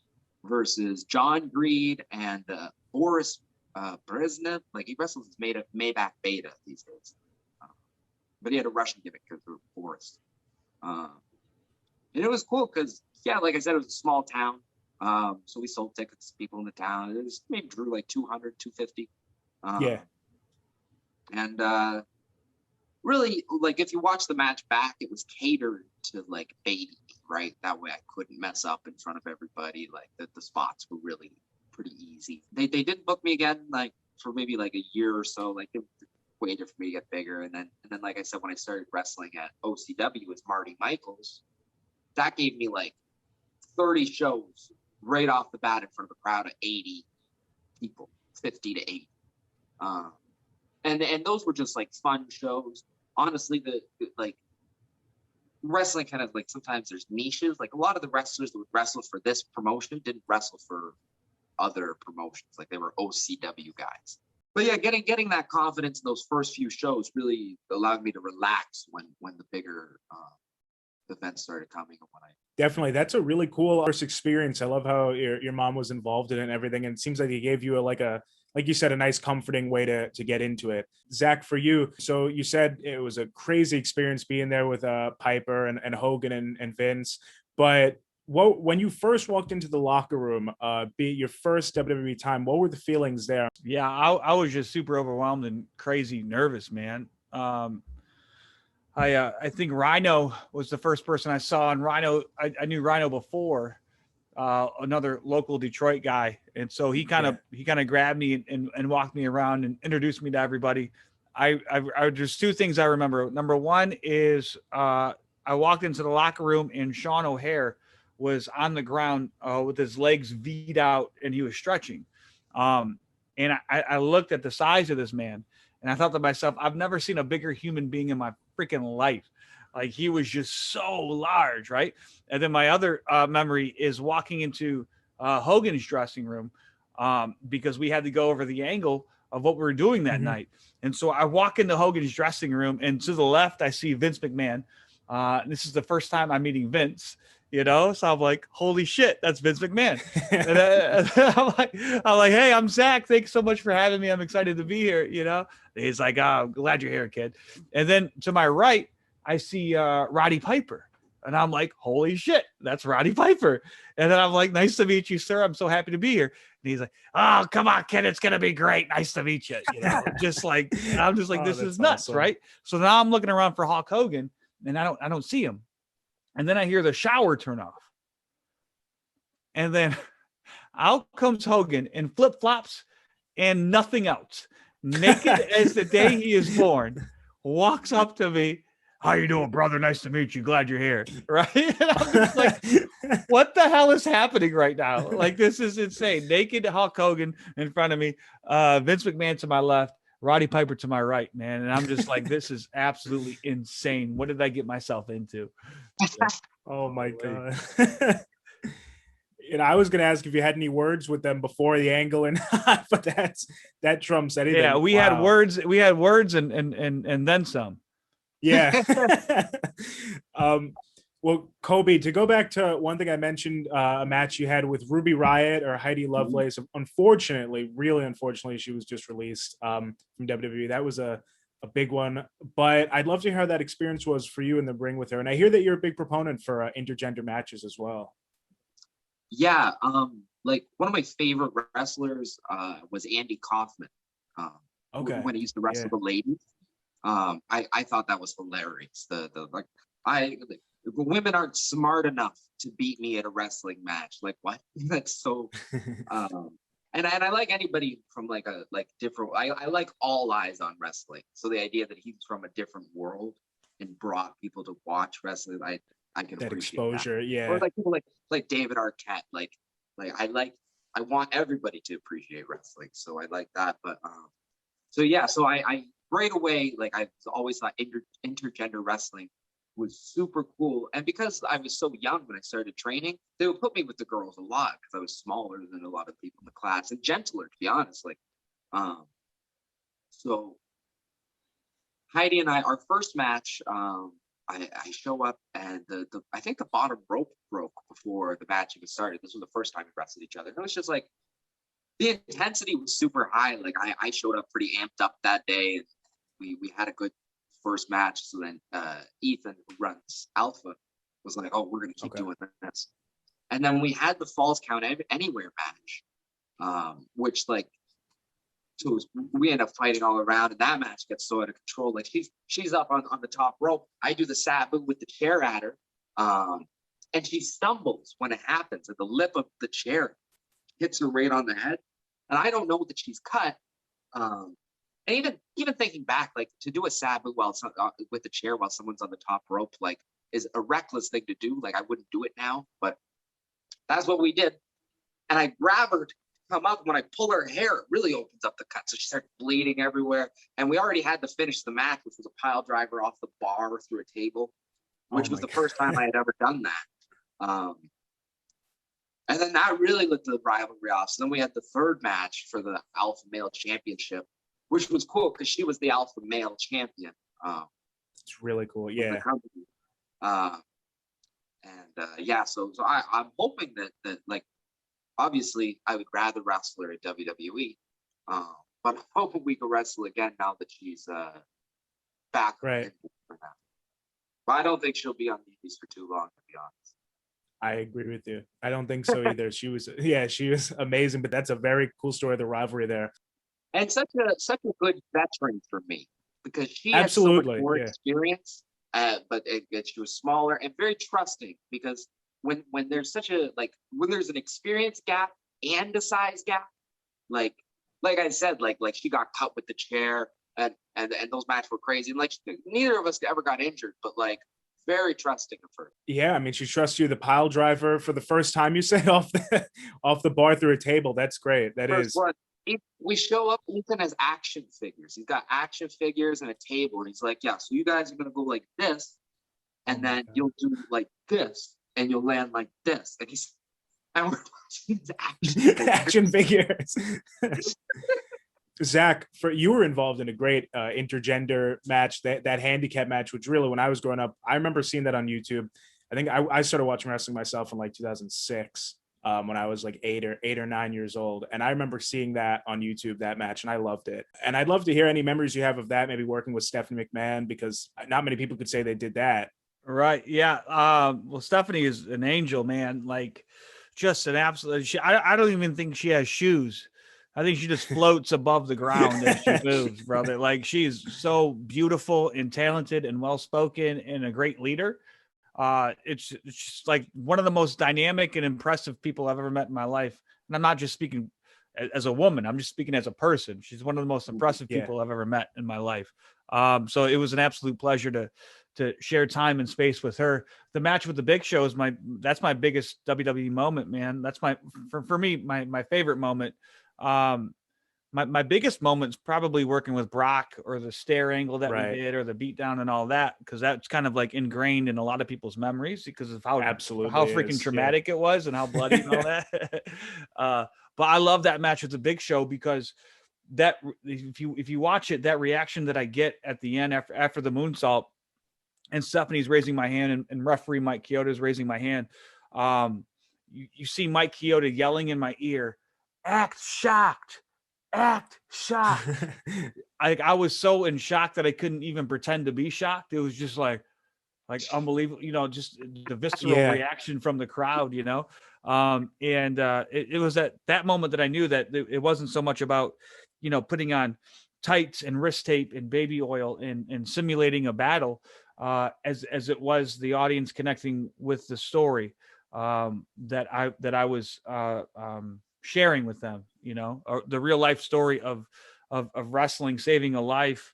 versus John Greed and Boris Brezhnev. Like, he wrestles as Maybach Beta these days. But he had a Russian gimmick because of Boris. And it was cool because, like I said, it was a small town. So we sold tickets to people in the town. It was maybe drew like 200, 250. And really, like, if you watch the match back, it was catered to like baby, right? That way I couldn't mess up in front of everybody. Like the spots were really pretty easy. They didn't book me again, like for maybe like a year or so. Like they waited for me to get bigger. And then like I said, when I started wrestling at OCW with Marty Michaels, that gave me like 30 shows right off the bat in front of a crowd of 80 people, 50 to 80. And those were just like fun shows. Honestly, the like wrestling kind of like sometimes there's niches. Like a lot of the wrestlers that would wrestle for this promotion didn't wrestle for other promotions. Like they were OCW guys. But yeah, getting that confidence in those first few shows really allowed me to relax when the bigger events started coming. And when I Definitely. That's a really cool first experience. I love how your mom was involved in it and everything. And it seems like it gave you like you said, a nice comforting way to get into it. Zach, for you, so you said it was a crazy experience being there with Piper and Hogan and Vince. But when you first walked into the locker room, be it your first WWE time, what were the feelings there? Yeah, I was just super overwhelmed and crazy nervous, man. I think Rhino was the first person I saw, and Rhino, I knew Rhino before, another local Detroit guy, and so he kind of grabbed me and walked me around and introduced me to everybody. there's two things I remember. Number one is I walked into the locker room and Sean O'Hare was on the ground with his legs V'd out and he was stretching. And I looked at the size of this man and I thought to myself, I've never seen a bigger human being in my freaking life. Like he was just so large, right? And then my other memory is walking into Hogan's dressing room because we had to go over the angle of what we were doing that night. And so I walk into Hogan's dressing room and to the left, I see Vince McMahon. This is the first time I'm meeting Vince, you know? So I'm like, holy shit, that's Vince McMahon. And I'm like, hey, I'm Zach. Thanks so much for having me. I'm excited to be here. You know, he's like, oh, I'm glad you're here, kid. And then to my right, I see Roddy Piper. And I'm like, holy shit, that's Roddy Piper. And then I'm like, nice to meet you, sir. I'm so happy to be here. And he's like, oh, come on, kid. It's going to be great. Nice to meet you. You know, just like, I'm just like, this is nuts. Awesome. Right. So now I'm looking around for Hulk Hogan and I don't see him. And then I hear the shower turn off. And then out comes Hogan in flip flops and nothing else. Naked as the day he is born, walks up to me. How you doing, brother? Nice to meet you. Glad you're here. Right. And I'm just like, what the hell is happening right now? Like, this is insane. Naked Hulk Hogan in front of me, Vince McMahon to my left, Roddy Piper to my right, man. And I'm just like, this is absolutely insane. What did I get myself into? Oh my God. And I was going to ask if you had any words with them before the angle, and but that trumps anything. Yeah, we had words. We had words and then some. Yeah. Well, Kobe, to go back to one thing I mentioned, a match you had with Ruby Riott or Heidi Lovelace. Unfortunately, really unfortunately, she was just released from WWE. That was a big one. But I'd love to hear how that experience was for you in the ring with her. And I hear that you're a big proponent for intergender matches as well. Yeah. Like one of my favorite wrestlers was Andy Kaufman. Okay. When he used to wrestle the ladies. I thought that was hilarious. Women aren't smart enough to beat me at a wrestling match. Like what? That's so. And I like anybody from like different. I like all eyes on wrestling. So the idea that he's from a different world and brought people to watch wrestling, I can that appreciate exposure. That. Yeah. Or like people like David Arquette. I want everybody to appreciate wrestling. So I like that. But so yeah. So I right away, like I always thought intergender wrestling was super cool. And because I was so young when I started training, they would put me with the girls a lot because I was smaller than a lot of people in the class and gentler, to be honest. Like, so Heidi and I, our first match, I show up and I think the bottom rope broke before the match even started. This was the first time we wrestled each other. And it was just like, the intensity was super high. Like I showed up pretty amped up that day. And we had a good first match. So then Ethan, who runs Alpha, was like, oh, we're going to keep doing this. And then we had the Falls Count Anywhere match, which like, so we end up fighting all around, and that match gets so out of control. Like she's up on the top rope. I do the sabu with the chair at her, and she stumbles when it happens, and the lip of the chair hits her right on the head. And I don't know that she's cut. And even thinking back, like to do a sabu with the chair while someone's on the top rope, like is a reckless thing to do. Like I wouldn't do it now, but that's what we did. And I grab her to come up. When I pull her hair, it really opens up the cut. So she starts bleeding everywhere. And we already had to finish the match, which was a pile driver off the bar through a table, which was the first time I had ever done that. And then that really lit the rivalry off. So then we had the third match for the Alpha Male Championship, which was cool because she was the Alpha Male Champion. It's really cool. Yeah. So I'm hoping that like, obviously I would rather wrestle her at WWE, but I'm hoping we can wrestle again now that she's back. Right. But I don't think she'll be on the Indies for too long, to be honest. I agree with you. I don't think so either. She was amazing, but that's a very cool story, the rivalry there. And such a good veteran for me because she had so much more experience, but she was smaller and very trusting because when there's when there's an experience gap and a size gap, like I said, like she got cut with the chair and those matches were crazy. And like neither of us ever got injured, but like very trusting of her. Yeah, I mean, she trusts you. The pile driver for the first time, you say, off the bar through a table. That's great. That First is. one, we show up. Ethan has action figures. He's got action figures and a table, and he's like, "Yeah, so you guys are gonna go like this, and then you'll do like this, and you'll land like this." And we're watching his action figures. Zach, you were involved in a great intergender match, that handicap match, which really, when I was growing up, I remember seeing that on YouTube. I think I started watching wrestling myself in like 2006 when I was like 8 or 9 years old. And I remember seeing that on YouTube, that match, and I loved it. And I'd love to hear any memories you have of that, maybe working with Stephanie McMahon, because not many people could say they did that. Right. Yeah. Well, Stephanie is an angel, man. Like, just an absolute. I don't even think she has shoes. I think she just floats above the ground as she moves, brother. Like, she's so beautiful and talented and well-spoken and a great leader. It's just like one of the most dynamic and impressive people I've ever met in my life. And I'm not just speaking as a woman. I'm just speaking as a person. She's one of the most impressive people I've ever met in my life. So it was an absolute pleasure to share time and space with her. The match with the Big Show is that's my biggest WWE moment, man. That's for me, my favorite moment. My biggest moment's probably working with Brock, or the stare angle that we did, or the beatdown and all that, because that's kind of like ingrained in a lot of people's memories because of how freaking traumatic it was and how bloody and all that. But I love that match with the Big Show because that if you watch it, that reaction that I get at the end after the moonsault, and Stephanie's raising my hand, and referee Mike Chioda is raising my hand. You see Mike Chioda yelling in my ear, "Act shocked, act shocked." I was so in shock that I couldn't even pretend to be shocked. It was just like unbelievable, just the visceral reaction from the crowd, it was that moment that I knew that it wasn't so much about, putting on tights and wrist tape and baby oil and simulating a battle, as it was the audience connecting with the story that I was sharing with them, or the real life story of wrestling, saving a life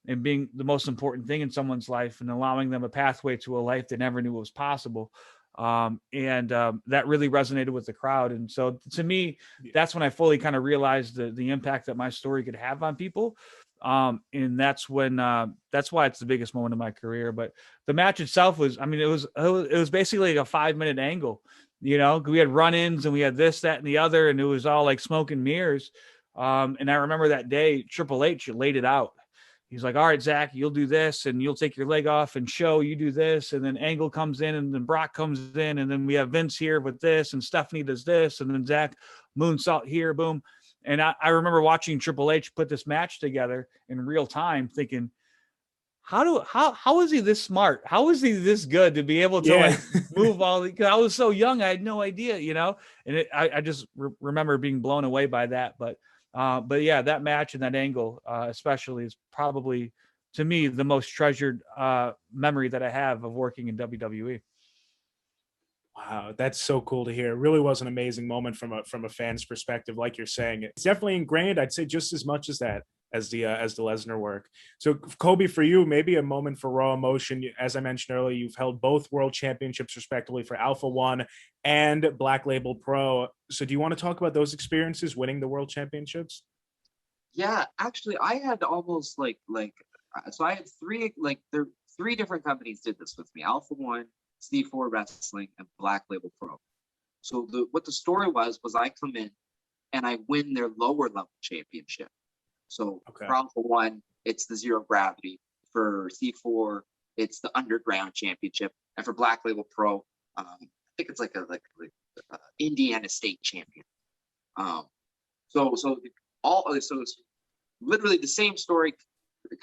and being the most important thing in someone's life, and allowing them a pathway to a life they never knew was possible. That really resonated with the crowd. And so to me, that's when I fully kind of realized the impact that my story could have on people. And that's why it's the biggest moment of my career. But the match itself it was basically like a 5-minute angle. We had run-ins and we had this, that, and the other, and it was all like smoke and mirrors. And I remember that day, Triple H laid it out. He's like, "All right, Zach, you'll do this, and you'll take your leg off, and Show, you do this." And then Angle comes in, and then Brock comes in, and then we have Vince here with this, and Stephanie does this, and then Zach moonsault here, boom. And I remember watching Triple H put this match together in real time, thinking, how is he this smart? How is he this good to be able to move all the, 'cause I was so young, I had no idea, and I just remember being blown away by that. But yeah, that match and that angle, especially, is probably, to me, the most treasured memory that I have of working in WWE. Wow, that's so cool to hear. It really was an amazing moment from a fan's perspective. Like you're saying, it's definitely ingrained, I'd say, just as much as that, as the Lesnar work. So Kobe, for you, maybe a moment for raw emotion. As I mentioned earlier, you've held both world championships respectively for Alpha One and Black Label Pro. So do you want to talk about those experiences, winning the world championships? Yeah, actually, I had almost so I had three different companies did this with me: Alpha One, C4 Wrestling, and Black Label Pro. So what the story was I come in and I win their lower level championship. So for Alpha One, it's the zero gravity. For C4, it's the underground championship, and for Black Label Pro, I think it's like Indiana State champion. So it's literally the same story,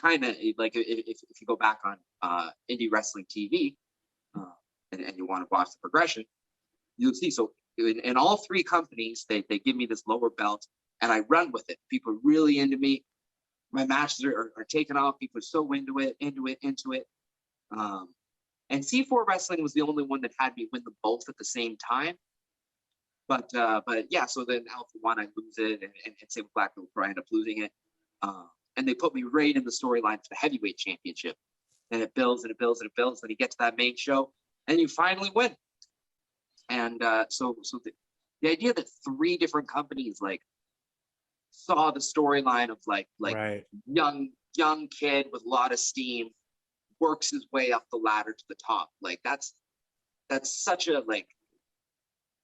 kind of like if you go back on indie wrestling TV, and you want to watch the progression, you'll see. So in all three companies, they give me this lower belt, and I run with it. People are really into me. My matches are taking off. People are so into it. And C4 Wrestling was the only one that had me win them both at the same time. But yeah, so then Alpha One, I lose it, and same with Black Label Pro, I end up losing it. and they put me right in the storyline for the heavyweight championship. And it builds and it builds and it builds. And you get to that main show and you finally win. And so the idea that 3 different companies like saw the storyline of like right. young kid with a lot of steam works his way up the ladder to the top. Like that's such a, like,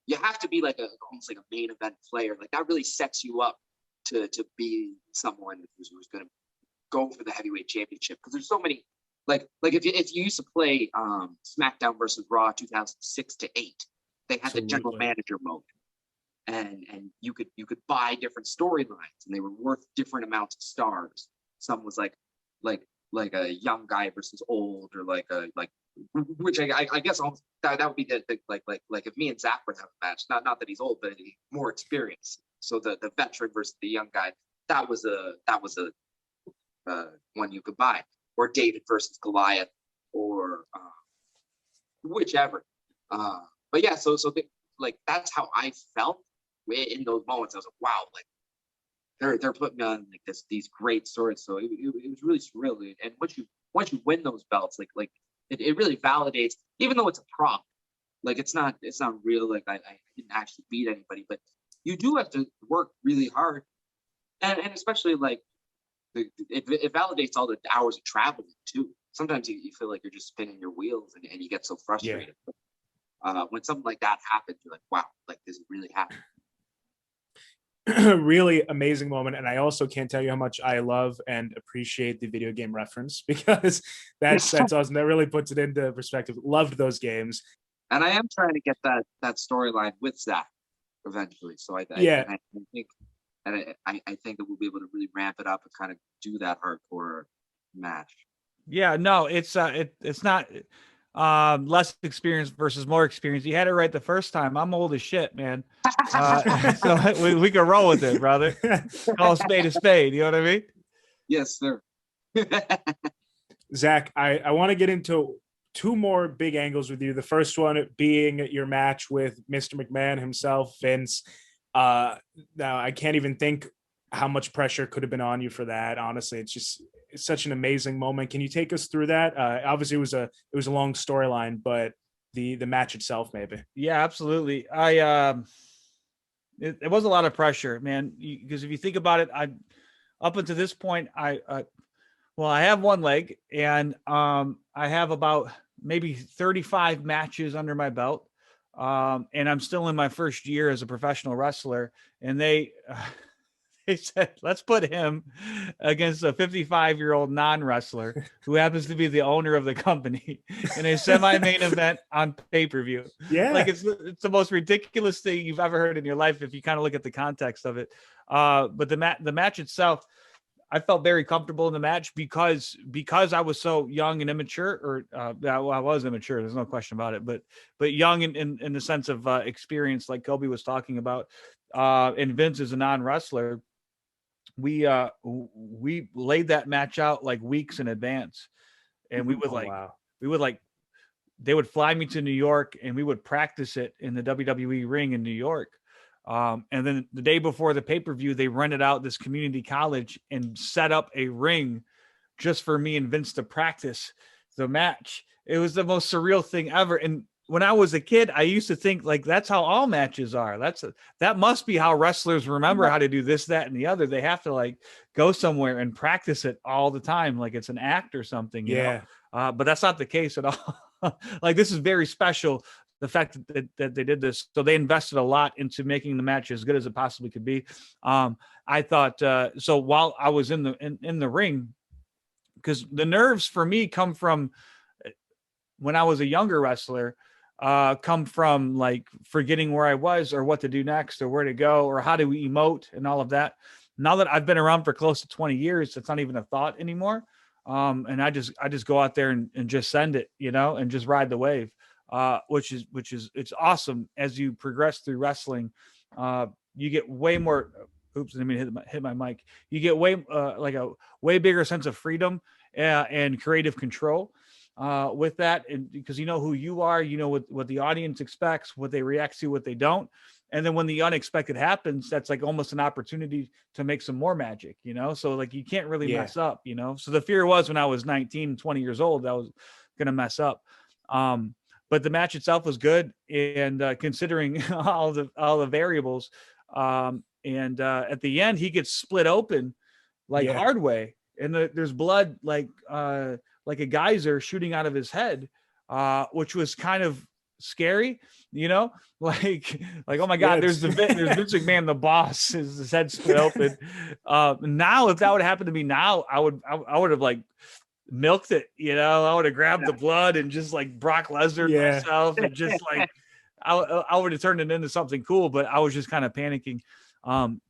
you have to be like almost like a main event player. Like that really sets you up to be someone who's going to go for the heavyweight championship. Because there's so many, like if you used to play SmackDown versus Raw 2006 to 8, they had the general manager mode, and you could buy different storylines, and they were worth different amounts of stars. Some was like a young guy versus old, or which I guess almost, that would be the like if me and Zach were to have a match, not that he's old, but he's more experienced. So the veteran versus the young guy, that was a one you could buy, or David versus Goliath, or whichever. But yeah, so like that's how I felt in those moments. I was like, wow, like they're putting on like these great stories. So it was really surreal. And once you win those belts, like it really validates, even though it's a prop, like it's not real. Like I didn't actually beat anybody, but you do have to work really hard, and especially like it validates all the hours of traveling too. Sometimes you feel like you're just spinning your wheels, and you get so frustrated. Yeah. When something like that happens, you're like, wow, like this is really happening. Really amazing moment. And I also can't tell you how much I love and appreciate the video game reference, because that's awesome. That really puts it into perspective. Loved those games. And I am trying to get that storyline with Zach eventually. So I think that we'll be able to really ramp it up and kind of do that hardcore match. Yeah, no, it's not less experience versus more experience. You had it right the first time. I'm old as shit, man. So we can roll with it, brother. Call a spade. You know what I mean? Yes, sir. Zach, I want to get into 2 more big angles with you. The first one being your match with Mr. McMahon himself, Vince. Now I can't even think how much pressure could have been on you for that. Honestly, it's such an amazing moment. Can you take us through that? Obviously it was a long storyline, but the match itself, maybe. Yeah, absolutely. It was a lot of pressure, man. Because if you think about it, up until this point, I have one leg, and I have about maybe 35 matches under my belt. And I'm still in my first year as a professional wrestler, and they said, let's put him against a 55-year-old non-wrestler who happens to be the owner of the company in a semi-main event on pay-per-view. Yeah. Like it's the most ridiculous thing you've ever heard in your life, if you kind of look at the context of it. But the match itself, I felt very comfortable in the match because I was so young and immature, or I was immature. There's no question about it, but young in the sense of experience, like Kobe was talking about. And Vince is a non-wrestler. We laid that match out like weeks in advance, and we would they would fly me to New York, and we would practice it in the WWE ring in New York. And then the day before the pay-per-view, they rented out this community college and set up a ring just for me and Vince to practice the match. It was the most surreal thing ever. And when I was a kid, I used to think like that's how all matches are. That must be how wrestlers remember how to do this, that, and the other. They have to like go somewhere and practice it all the time, like it's an act or something. You know? But that's not the case at all. Like this is very special. The fact that they did this, so they invested a lot into making the match as good as it possibly could be. I thought so while I was in the ring, because the nerves for me come from when I was a younger wrestler. Come from like forgetting where I was or what to do next or where to go or how to emote and all of that. Now that I've been around for close to 20 years, it's not even a thought anymore. And I just go out there and just send it, you know, and just ride the wave, which is it's awesome. As you progress through wrestling, you get way more. Oops, I didn't mean to hit my mic. You get way like a way bigger sense of freedom and creative control. With that, and because you know who you are, you know what the audience expects, what they react to, what they don't, And then when the unexpected happens, that's like almost an opportunity to make some more magic, you know? So like, you can't really mess up, you know? So the fear was when I was 19, 20 years old, I was going to mess up. But the match itself was good. And considering all the variables, and at the end, he gets split open like hard way. And there's blood, like a geyser shooting out of his head, which was kind of scary, you know, like, oh my God, there's Vince McMahon, the boss, his head split open. Now, if that would happen to me now, I would have like milked it, you know, I would have grabbed the blood and just like Brock Lesnar myself and just like, I would have turned it into something cool, but I was just kind of panicking. And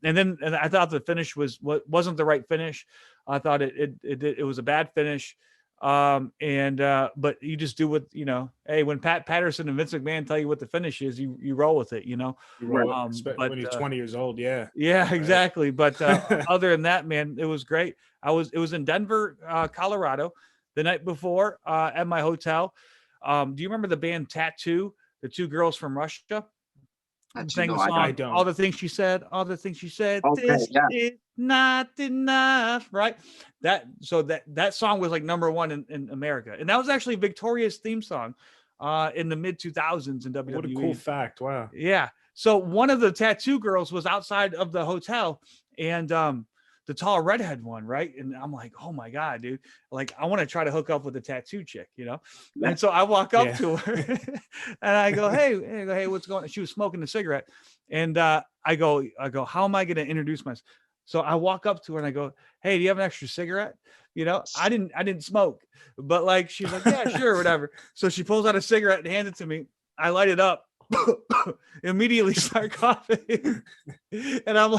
I thought the finish wasn't the right finish. I thought it was a bad finish. But you just do what, you know, hey, when Pat Patterson and Vince McMahon tell you what the finish is, you roll with it, you know. When you're 20 years old, yeah, exactly. But other than that, man, it was great. It was in Denver, Colorado, the night before, at my hotel. Do you remember the band Tattoo, the two girls from Russia? I don't. All the things she said. Okay, this is not enough, right? That song was like number one in America, and that was actually Victoria's theme song in the mid 2000s in WWE. What a cool fact! Wow. Yeah. So one of the Tattoo girls was outside of the hotel, and the tall redhead one, right? And I'm like, oh my God, dude! Like, I want to try to hook up with the Tattoo chick, you know? And so I walk up to her, and I go, hey, what's going on? She was smoking a cigarette, and I go, how am I going to introduce myself? So I walk up to her and I go, hey, do you have an extra cigarette? You know, I didn't smoke, but like, she's like, yeah, sure, whatever. So she pulls out a cigarette and hands it to me. I light it up. Immediately start coughing. And I'm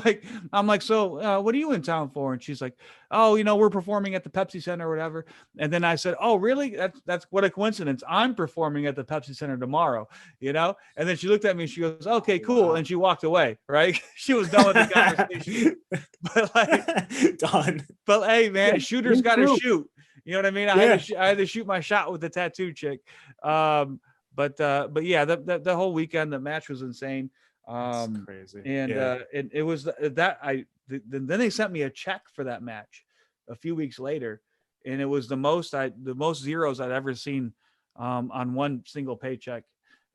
like, so what are you in town for? And she's like, oh, you know, we're performing at the Pepsi Center or whatever. And then I said, oh, really? That's what a coincidence. I'm performing at the Pepsi Center tomorrow, you know? And then she looked at me and she goes, okay, cool. Wow. And she walked away, right? She was done with the conversation. But like, done. But hey, man, shooters got to shoot. You know what I mean? I had to shoot my shot with the Tattoo chick. But yeah, the whole weekend, the match was insane. That's crazy. And it was then they sent me a check for that match a few weeks later, and it was the most zeros I'd ever seen on one single paycheck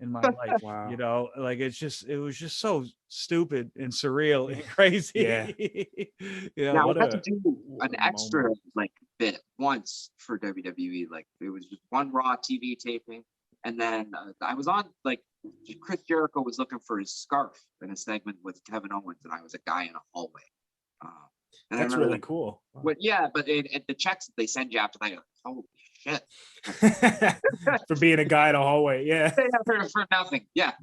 in my life. Wow. You know, like it was just so stupid and surreal and crazy. Yeah. You know, now I had to do an extra like bit once for WWE. Like, it was just one Raw TV taping. And then I was on, like, Chris Jericho was looking for his scarf in a segment with Kevin Owens, and I was a guy in a hallway. And that's really cool. But the checks that they send you after that, you're like, holy shit. For being a guy in a hallway, yeah. For nothing, yeah.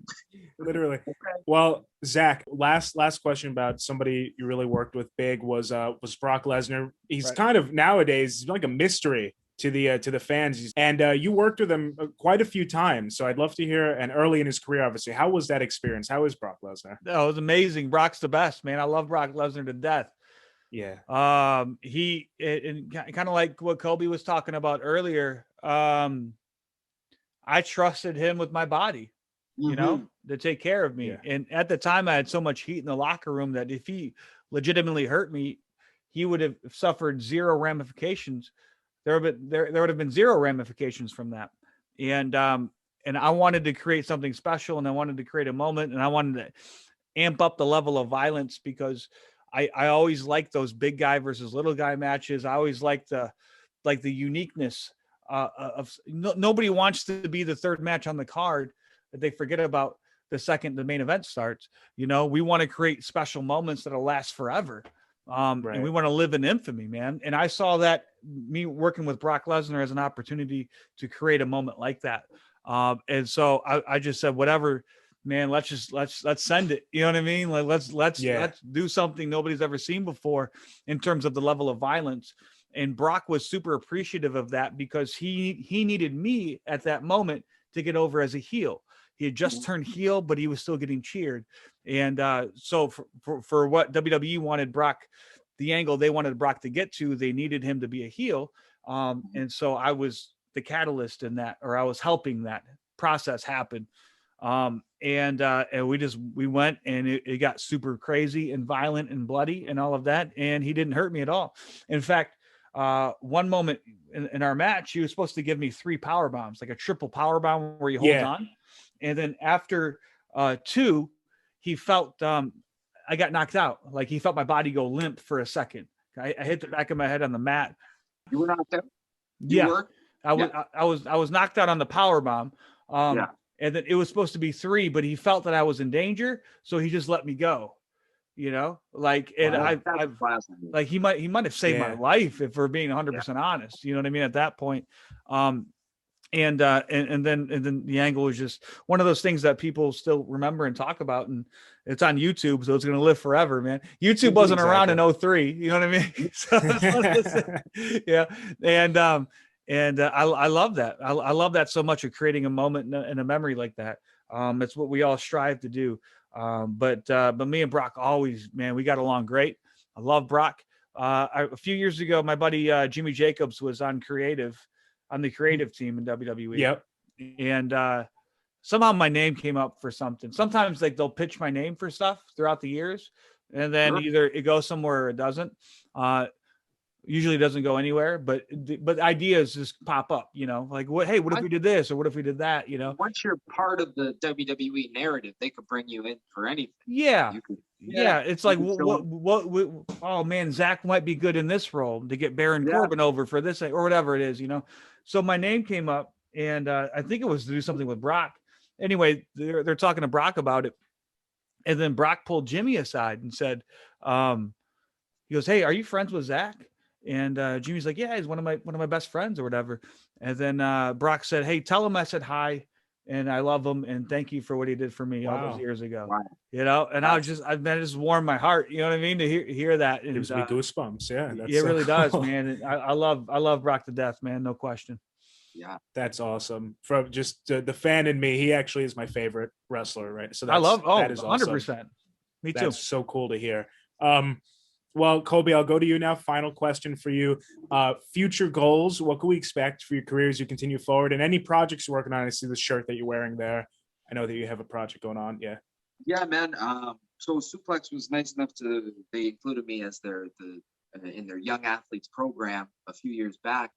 Literally. Well, Zach, last question about somebody you really worked with big was Brock Lesnar. He's kind of nowadays, he's like a mystery to the fans, and you worked with him quite a few times, so I'd love to hear. And early in his career, obviously, how was that experience? How is Brock Lesnar? Oh, it was amazing. Brock's the best, man. I love Brock Lesnar to death. Yeah. He kind of like what Kobe was talking about earlier. I trusted him with my body, you know, to take care of me. Yeah. And at the time, I had so much heat in the locker room that if he legitimately hurt me, he would have suffered zero ramifications. There would have been zero ramifications from that. And I wanted to create something special, and I wanted to create a moment, and I wanted to amp up the level of violence, because I always liked those big guy versus little guy matches. I always liked the uniqueness of nobody wants to be the third match on the card that they forget about the second the main event starts. You know, we want to create special moments that'll last forever. And we want to live in infamy, man. And I saw that, me working with Brock Lesnar, as an opportunity to create a moment like that. And so I just said, whatever, man, let's send it. You know what I mean? Like, let's do something nobody's ever seen before in terms of the level of violence. And Brock was super appreciative of that, because he needed me at that moment to get over as a heel. He had just turned heel, but he was still getting cheered. And so for what WWE wanted Brock, the angle they wanted Brock to get to, they needed him to be a heel. And so I was the catalyst in that, or I was helping that process happen. And we went, and it got super crazy and violent and bloody and all of that. And he didn't hurt me at all. In fact, one moment in our match, he was supposed to give me 3 power bombs, like a triple power bomb where he holds on. And then after 2, he felt, I got knocked out. Like he felt my body go limp for a second. I hit the back of my head on the mat. You were knocked out? I was knocked out on the power bomb. And then it was supposed to be 3, but he felt that I was in danger, so he just let me go. You know, like, and like he might have saved my life if we're being 100% honest. You know what I mean? At that point, and then the angle was just one of those things that people still remember and talk about, and it's on YouTube, so it's going to live forever, man. YouTube wasn't around in 2003, you know what I mean? So, yeah. And I love that. I love that so much, of creating a moment and a memory like that. It's what we all strive to do. But me and Brock always, man, we got along great. I love Brock. A few years ago, my buddy Jimmy Jacobs was on the creative team in WWE. Yep. And somehow my name came up for something. Sometimes like they'll pitch my name for stuff throughout the years, and then either it goes somewhere or it doesn't. Usually it doesn't go anywhere, but ideas just pop up, you know, like what if we did this, or what if we did that, you know? Once you're part of the WWE narrative, they could bring you in for anything. Yeah. It's like, oh man, Zach might be good in this role to get Baron Corbin over for this or whatever it is, you know? So my name came up, and I think it was to do something with Brock. Anyway, they're talking to Brock about it. And then Brock pulled Jimmy aside and said, he goes, "Hey, are you friends with Zach?" And Jimmy's like, "Yeah, he's one of my best friends," or whatever. And then Brock said, "Hey, tell him I said hi, and I love him, and thank you for what he did for me all those years ago." Wow. You know, and I just warmed my heart. You know what I mean? To hear that, it gives me goosebumps. Yeah, it really does, man. I love Brock to death, man. No question. Yeah, that's awesome. From just the fan in me, he actually is my favorite wrestler, right? So that is 100%. Me too. That's so cool to hear. Well, Colby, I'll go to you now. Final question for you. Future goals. What can we expect for your career as you continue forward, and any projects you're working on? I see the shirt that you're wearing there. I know that you have a project going on. Yeah. Yeah, man. So Suplex was nice enough they included me as in their Young Athletes Program a few years back.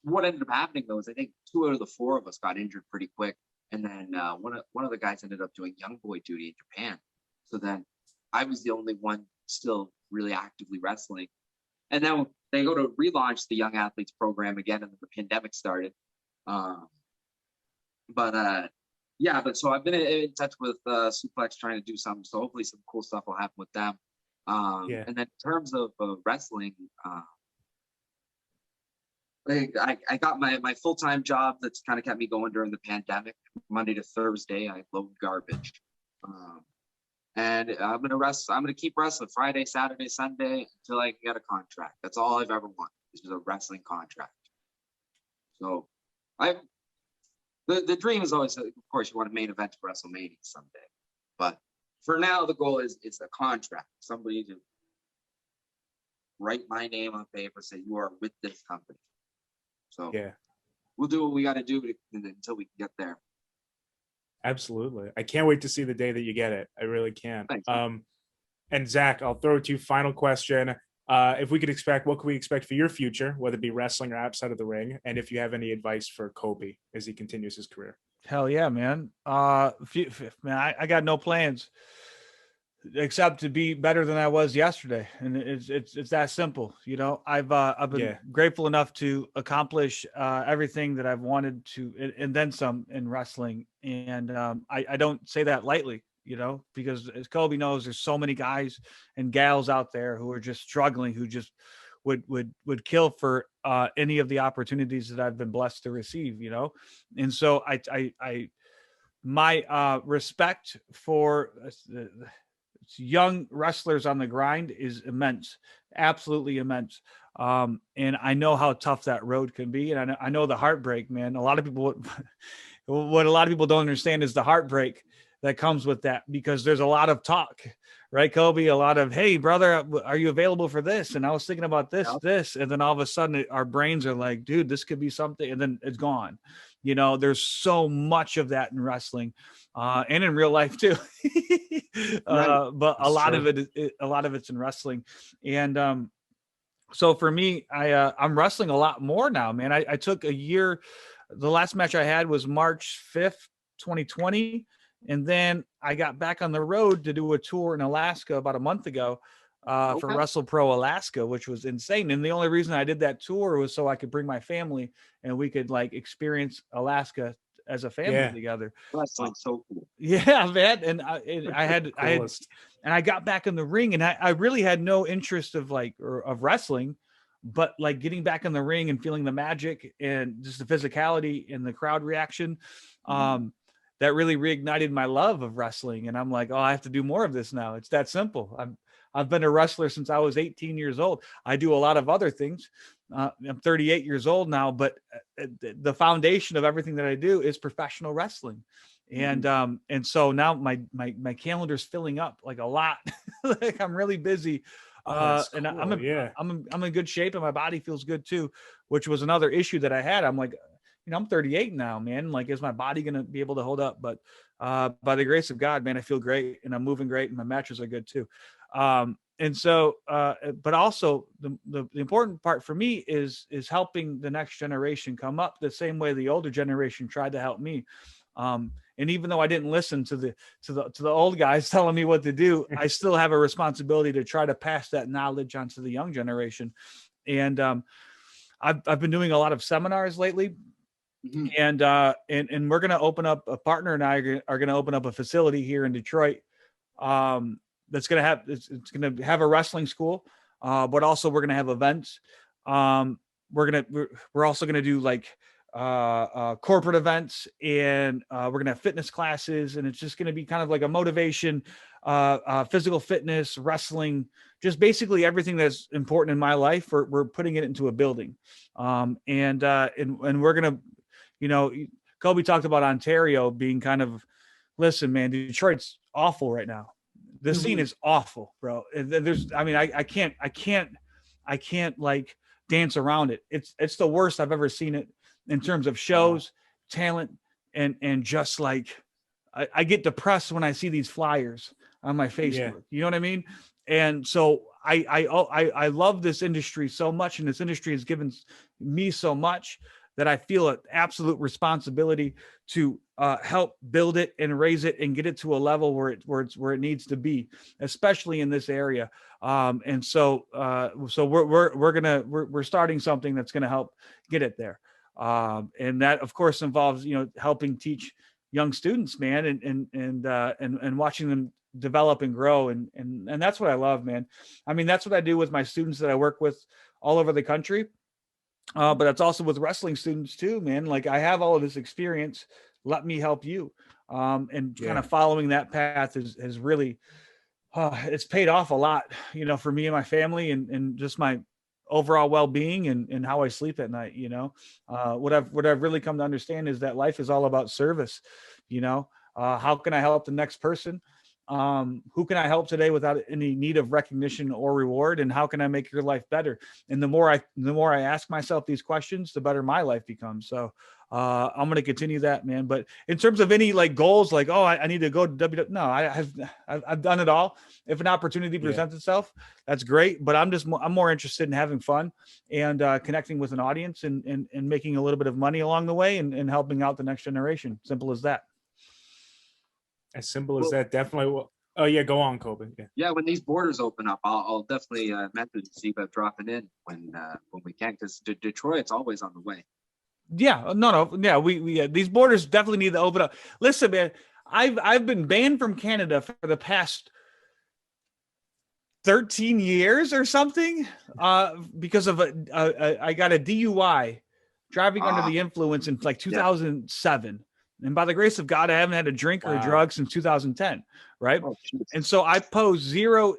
What ended up happening though is I think 2 out of the 4 of us got injured pretty quick, and then one of the guys ended up doing young boy duty in Japan. So then I was the only one still really actively wrestling. And then they go to relaunch the Young Athletes Program again, and the pandemic started. But so I've been in touch with Suplex trying to do something. So hopefully some cool stuff will happen with them. And then in terms of wrestling, I got my full-time job that's kind of kept me going during the pandemic. Monday to Thursday, I load garbage. And I'm gonna keep wrestling Friday, Saturday, Sunday until I can get a contract. That's all I've ever wanted, is just a wrestling contract. So the dream is always, of course, you want a main event to WrestleMania someday. But for now, the goal is a contract. Somebody to write my name on paper, say you are with this company. So we'll do what we got to do until we can get there. Absolutely. I can't wait to see the day that you get it. I really can't. Thanks. And Zach, I'll throw it to you. Final question. If we could what can we expect for your future, whether it be wrestling or outside of the ring? And if you have any advice for Kobe as he continues his career. Hell yeah, man. Man, I got no plans except to be better than I was yesterday. And it's that simple. You know, I've been grateful enough to accomplish everything that I've wanted to, and then some in wrestling. And I don't say that lightly, you know, because as Kobe knows, there's so many guys and gals out there who are just struggling, who just would kill for any of the opportunities that I've been blessed to receive, you know? And so my respect for young wrestlers on the grind is immense, absolutely immense. And I know how tough that road can be. And I know the heartbreak, man. A lot of people, what a lot of people don't understand is the heartbreak that comes with that, because there's a lot of talk, right, Kobe? A lot of, hey, brother, are you available for this? And I was thinking about this. And then all of a sudden our brains are like, dude, this could be something. And then it's gone, You know, there's so much of that in wrestling, and in real life too. Right. But That's a lot true. of a lot of it's in wrestling. And so for me, I'm wrestling a lot more now, man. I took a year. The last match I had was March 5th, 2020. And then I got back on the road to do a tour in Alaska about a month ago, for Okay. Wrestle Pro Alaska, which was insane. And the only reason I did that tour was so I could bring my family and we could like experience Alaska as a family Yeah. together. Wrestling's so cool. Yeah, man. And Coolest. and I got back in the ring, and I really had no interest of of wrestling, but like getting back in the ring and feeling the magic and just the physicality and the crowd reaction, that really reignited my love of wrestling. And I'm like, oh, I have to do more of this now. It's that simple. I've been a wrestler since I was 18 years old. I do a lot of other things. I'm 38 years old now, but the foundation of everything that I do is professional wrestling. And so now my calendar's filling up like a lot. Like I'm really busy. That's And cool. I'm in good shape and my body feels good too, which was another issue that I had. I'm like, I'm 38 now, man. Like, is my body going to be able to hold up? But by the grace of God, man, I feel great and I'm moving great and my matches are good too. And so, but also the important part for me is helping the next generation come up the same way the older generation tried to help me. And even though I didn't listen to the old guys telling me what to do, I still have a responsibility to try to pass that knowledge onto the young generation. And I've been doing a lot of seminars lately. And we're going to open up, a partner and I are going to open up a facility here in Detroit. That's going to have, it's going to have a wrestling school. But also we're going to have events. We're also going to do like, corporate events, and we're going to have fitness classes, and it's just going to be kind of like a motivation, physical fitness, wrestling, just basically everything that's important in my life. We're putting it into a building. And we're going to, Kobe talked about Ontario being kind of, listen, man, Detroit's awful right now. The scene is awful, bro. I can't like dance around it. It's the worst I've ever seen it in terms of shows, talent, and just like, I get depressed when I see these flyers on my Facebook. Yeah. You know what I mean? And so I love this industry so much, and this industry has given me so much that I feel an absolute responsibility to help build it and raise it and get it to a level where it needs to be, especially in this area. And so we're starting something that's gonna help get it there. And that of course involves, helping teach young students, man, and watching them develop and grow. And that's what I love, man. I mean, that's what I do with my students that I work with all over the country. But that's also with wrestling students too, man. Like, I have all of this experience. Let me help you. And kind of following that path has really, it's paid off a lot, for me and my family, and just my overall well-being and how I sleep at night. What I've really come to understand is that life is all about service. How can I help the next person? Who can I help today without any need of recognition or reward? And how can I make your life better? And the more I ask myself these questions, the better my life becomes. So I'm going to continue that, man. But in terms of any like goals, like, oh, I need to go to WWE. No, I've done it all. If an opportunity presents itself, that's great. But I'm more interested in having fun and connecting with an audience and making a little bit of money along the way and helping out the next generation. Simple as that. As simple as that. Definitely. Oh yeah, go on, Kobe. Yeah, when these borders open up, I'll definitely message you about dropping in when we can, because Detroit's always on the way. Yeah, no, yeah, we these borders definitely need to open up. Listen, man, I've been banned from Canada for the past 13 years or something, because of I got a DUI, driving under the influence, in like 2007. And by the grace of God, I haven't had a drink or a drug since 2010, right? Oh, and so I pose zero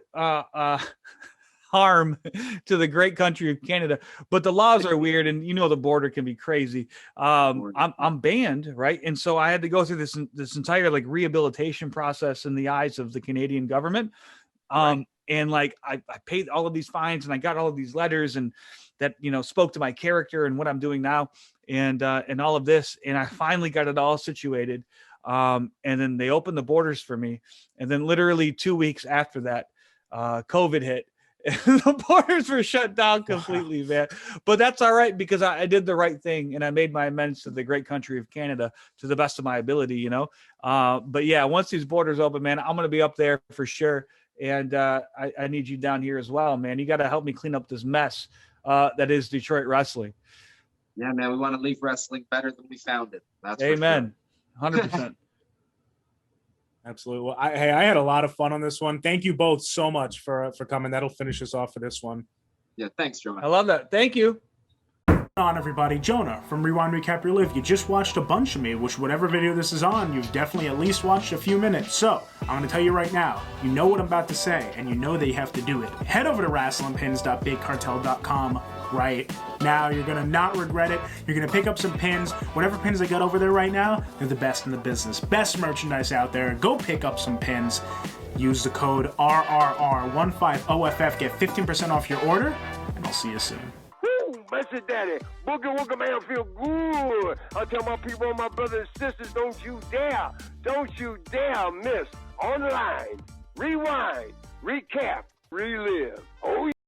harm to the great country of Canada, but the laws are weird, and the border can be crazy. I'm banned, right? And so I had to go through this entire like rehabilitation process in the eyes of the Canadian government. And like, I paid all of these fines and I got all of these letters and that, you know, spoke to my character and what I'm doing now and all of this. And I finally got it all situated. And then they opened the borders for me. And then literally 2 weeks after that, COVID hit. And the borders were shut down completely, man. But that's all right because I did the right thing and I made my amends to the great country of Canada to the best of my ability, you know. But yeah, once these borders open, man, I'm gonna be up there for sure. And I need you down here as well, man. You got to help me clean up this mess that is Detroit wrestling. Yeah, man, we want to leave wrestling better than we found it. That's amen. 100%. Absolutely. Well, I had a lot of fun on this one. Thank you both so much for coming. That'll finish us off for this one. Yeah, thanks, Jonah. I love that. Thank you. On everybody, Jonah from Rewind Recap Relive. You just watched a bunch of me, which whatever video this is on, you've definitely at least watched a few minutes. So I'm going to tell you right now, you know what I'm about to say, and you know that you have to do it. Head over to wrestlingpins.bigcartel.com right now. You're going to not regret it. You're going to pick up some pins. Whatever pins I got over there right now, they're the best in the business. Best merchandise out there. Go pick up some pins. Use the code RRR150FF. Get 15% off your order, and I'll see you soon. Message Daddy, Boogie Woogie Man feel good. I tell my people, my brothers and sisters, don't you dare miss online, rewind, recap, relive. Oh,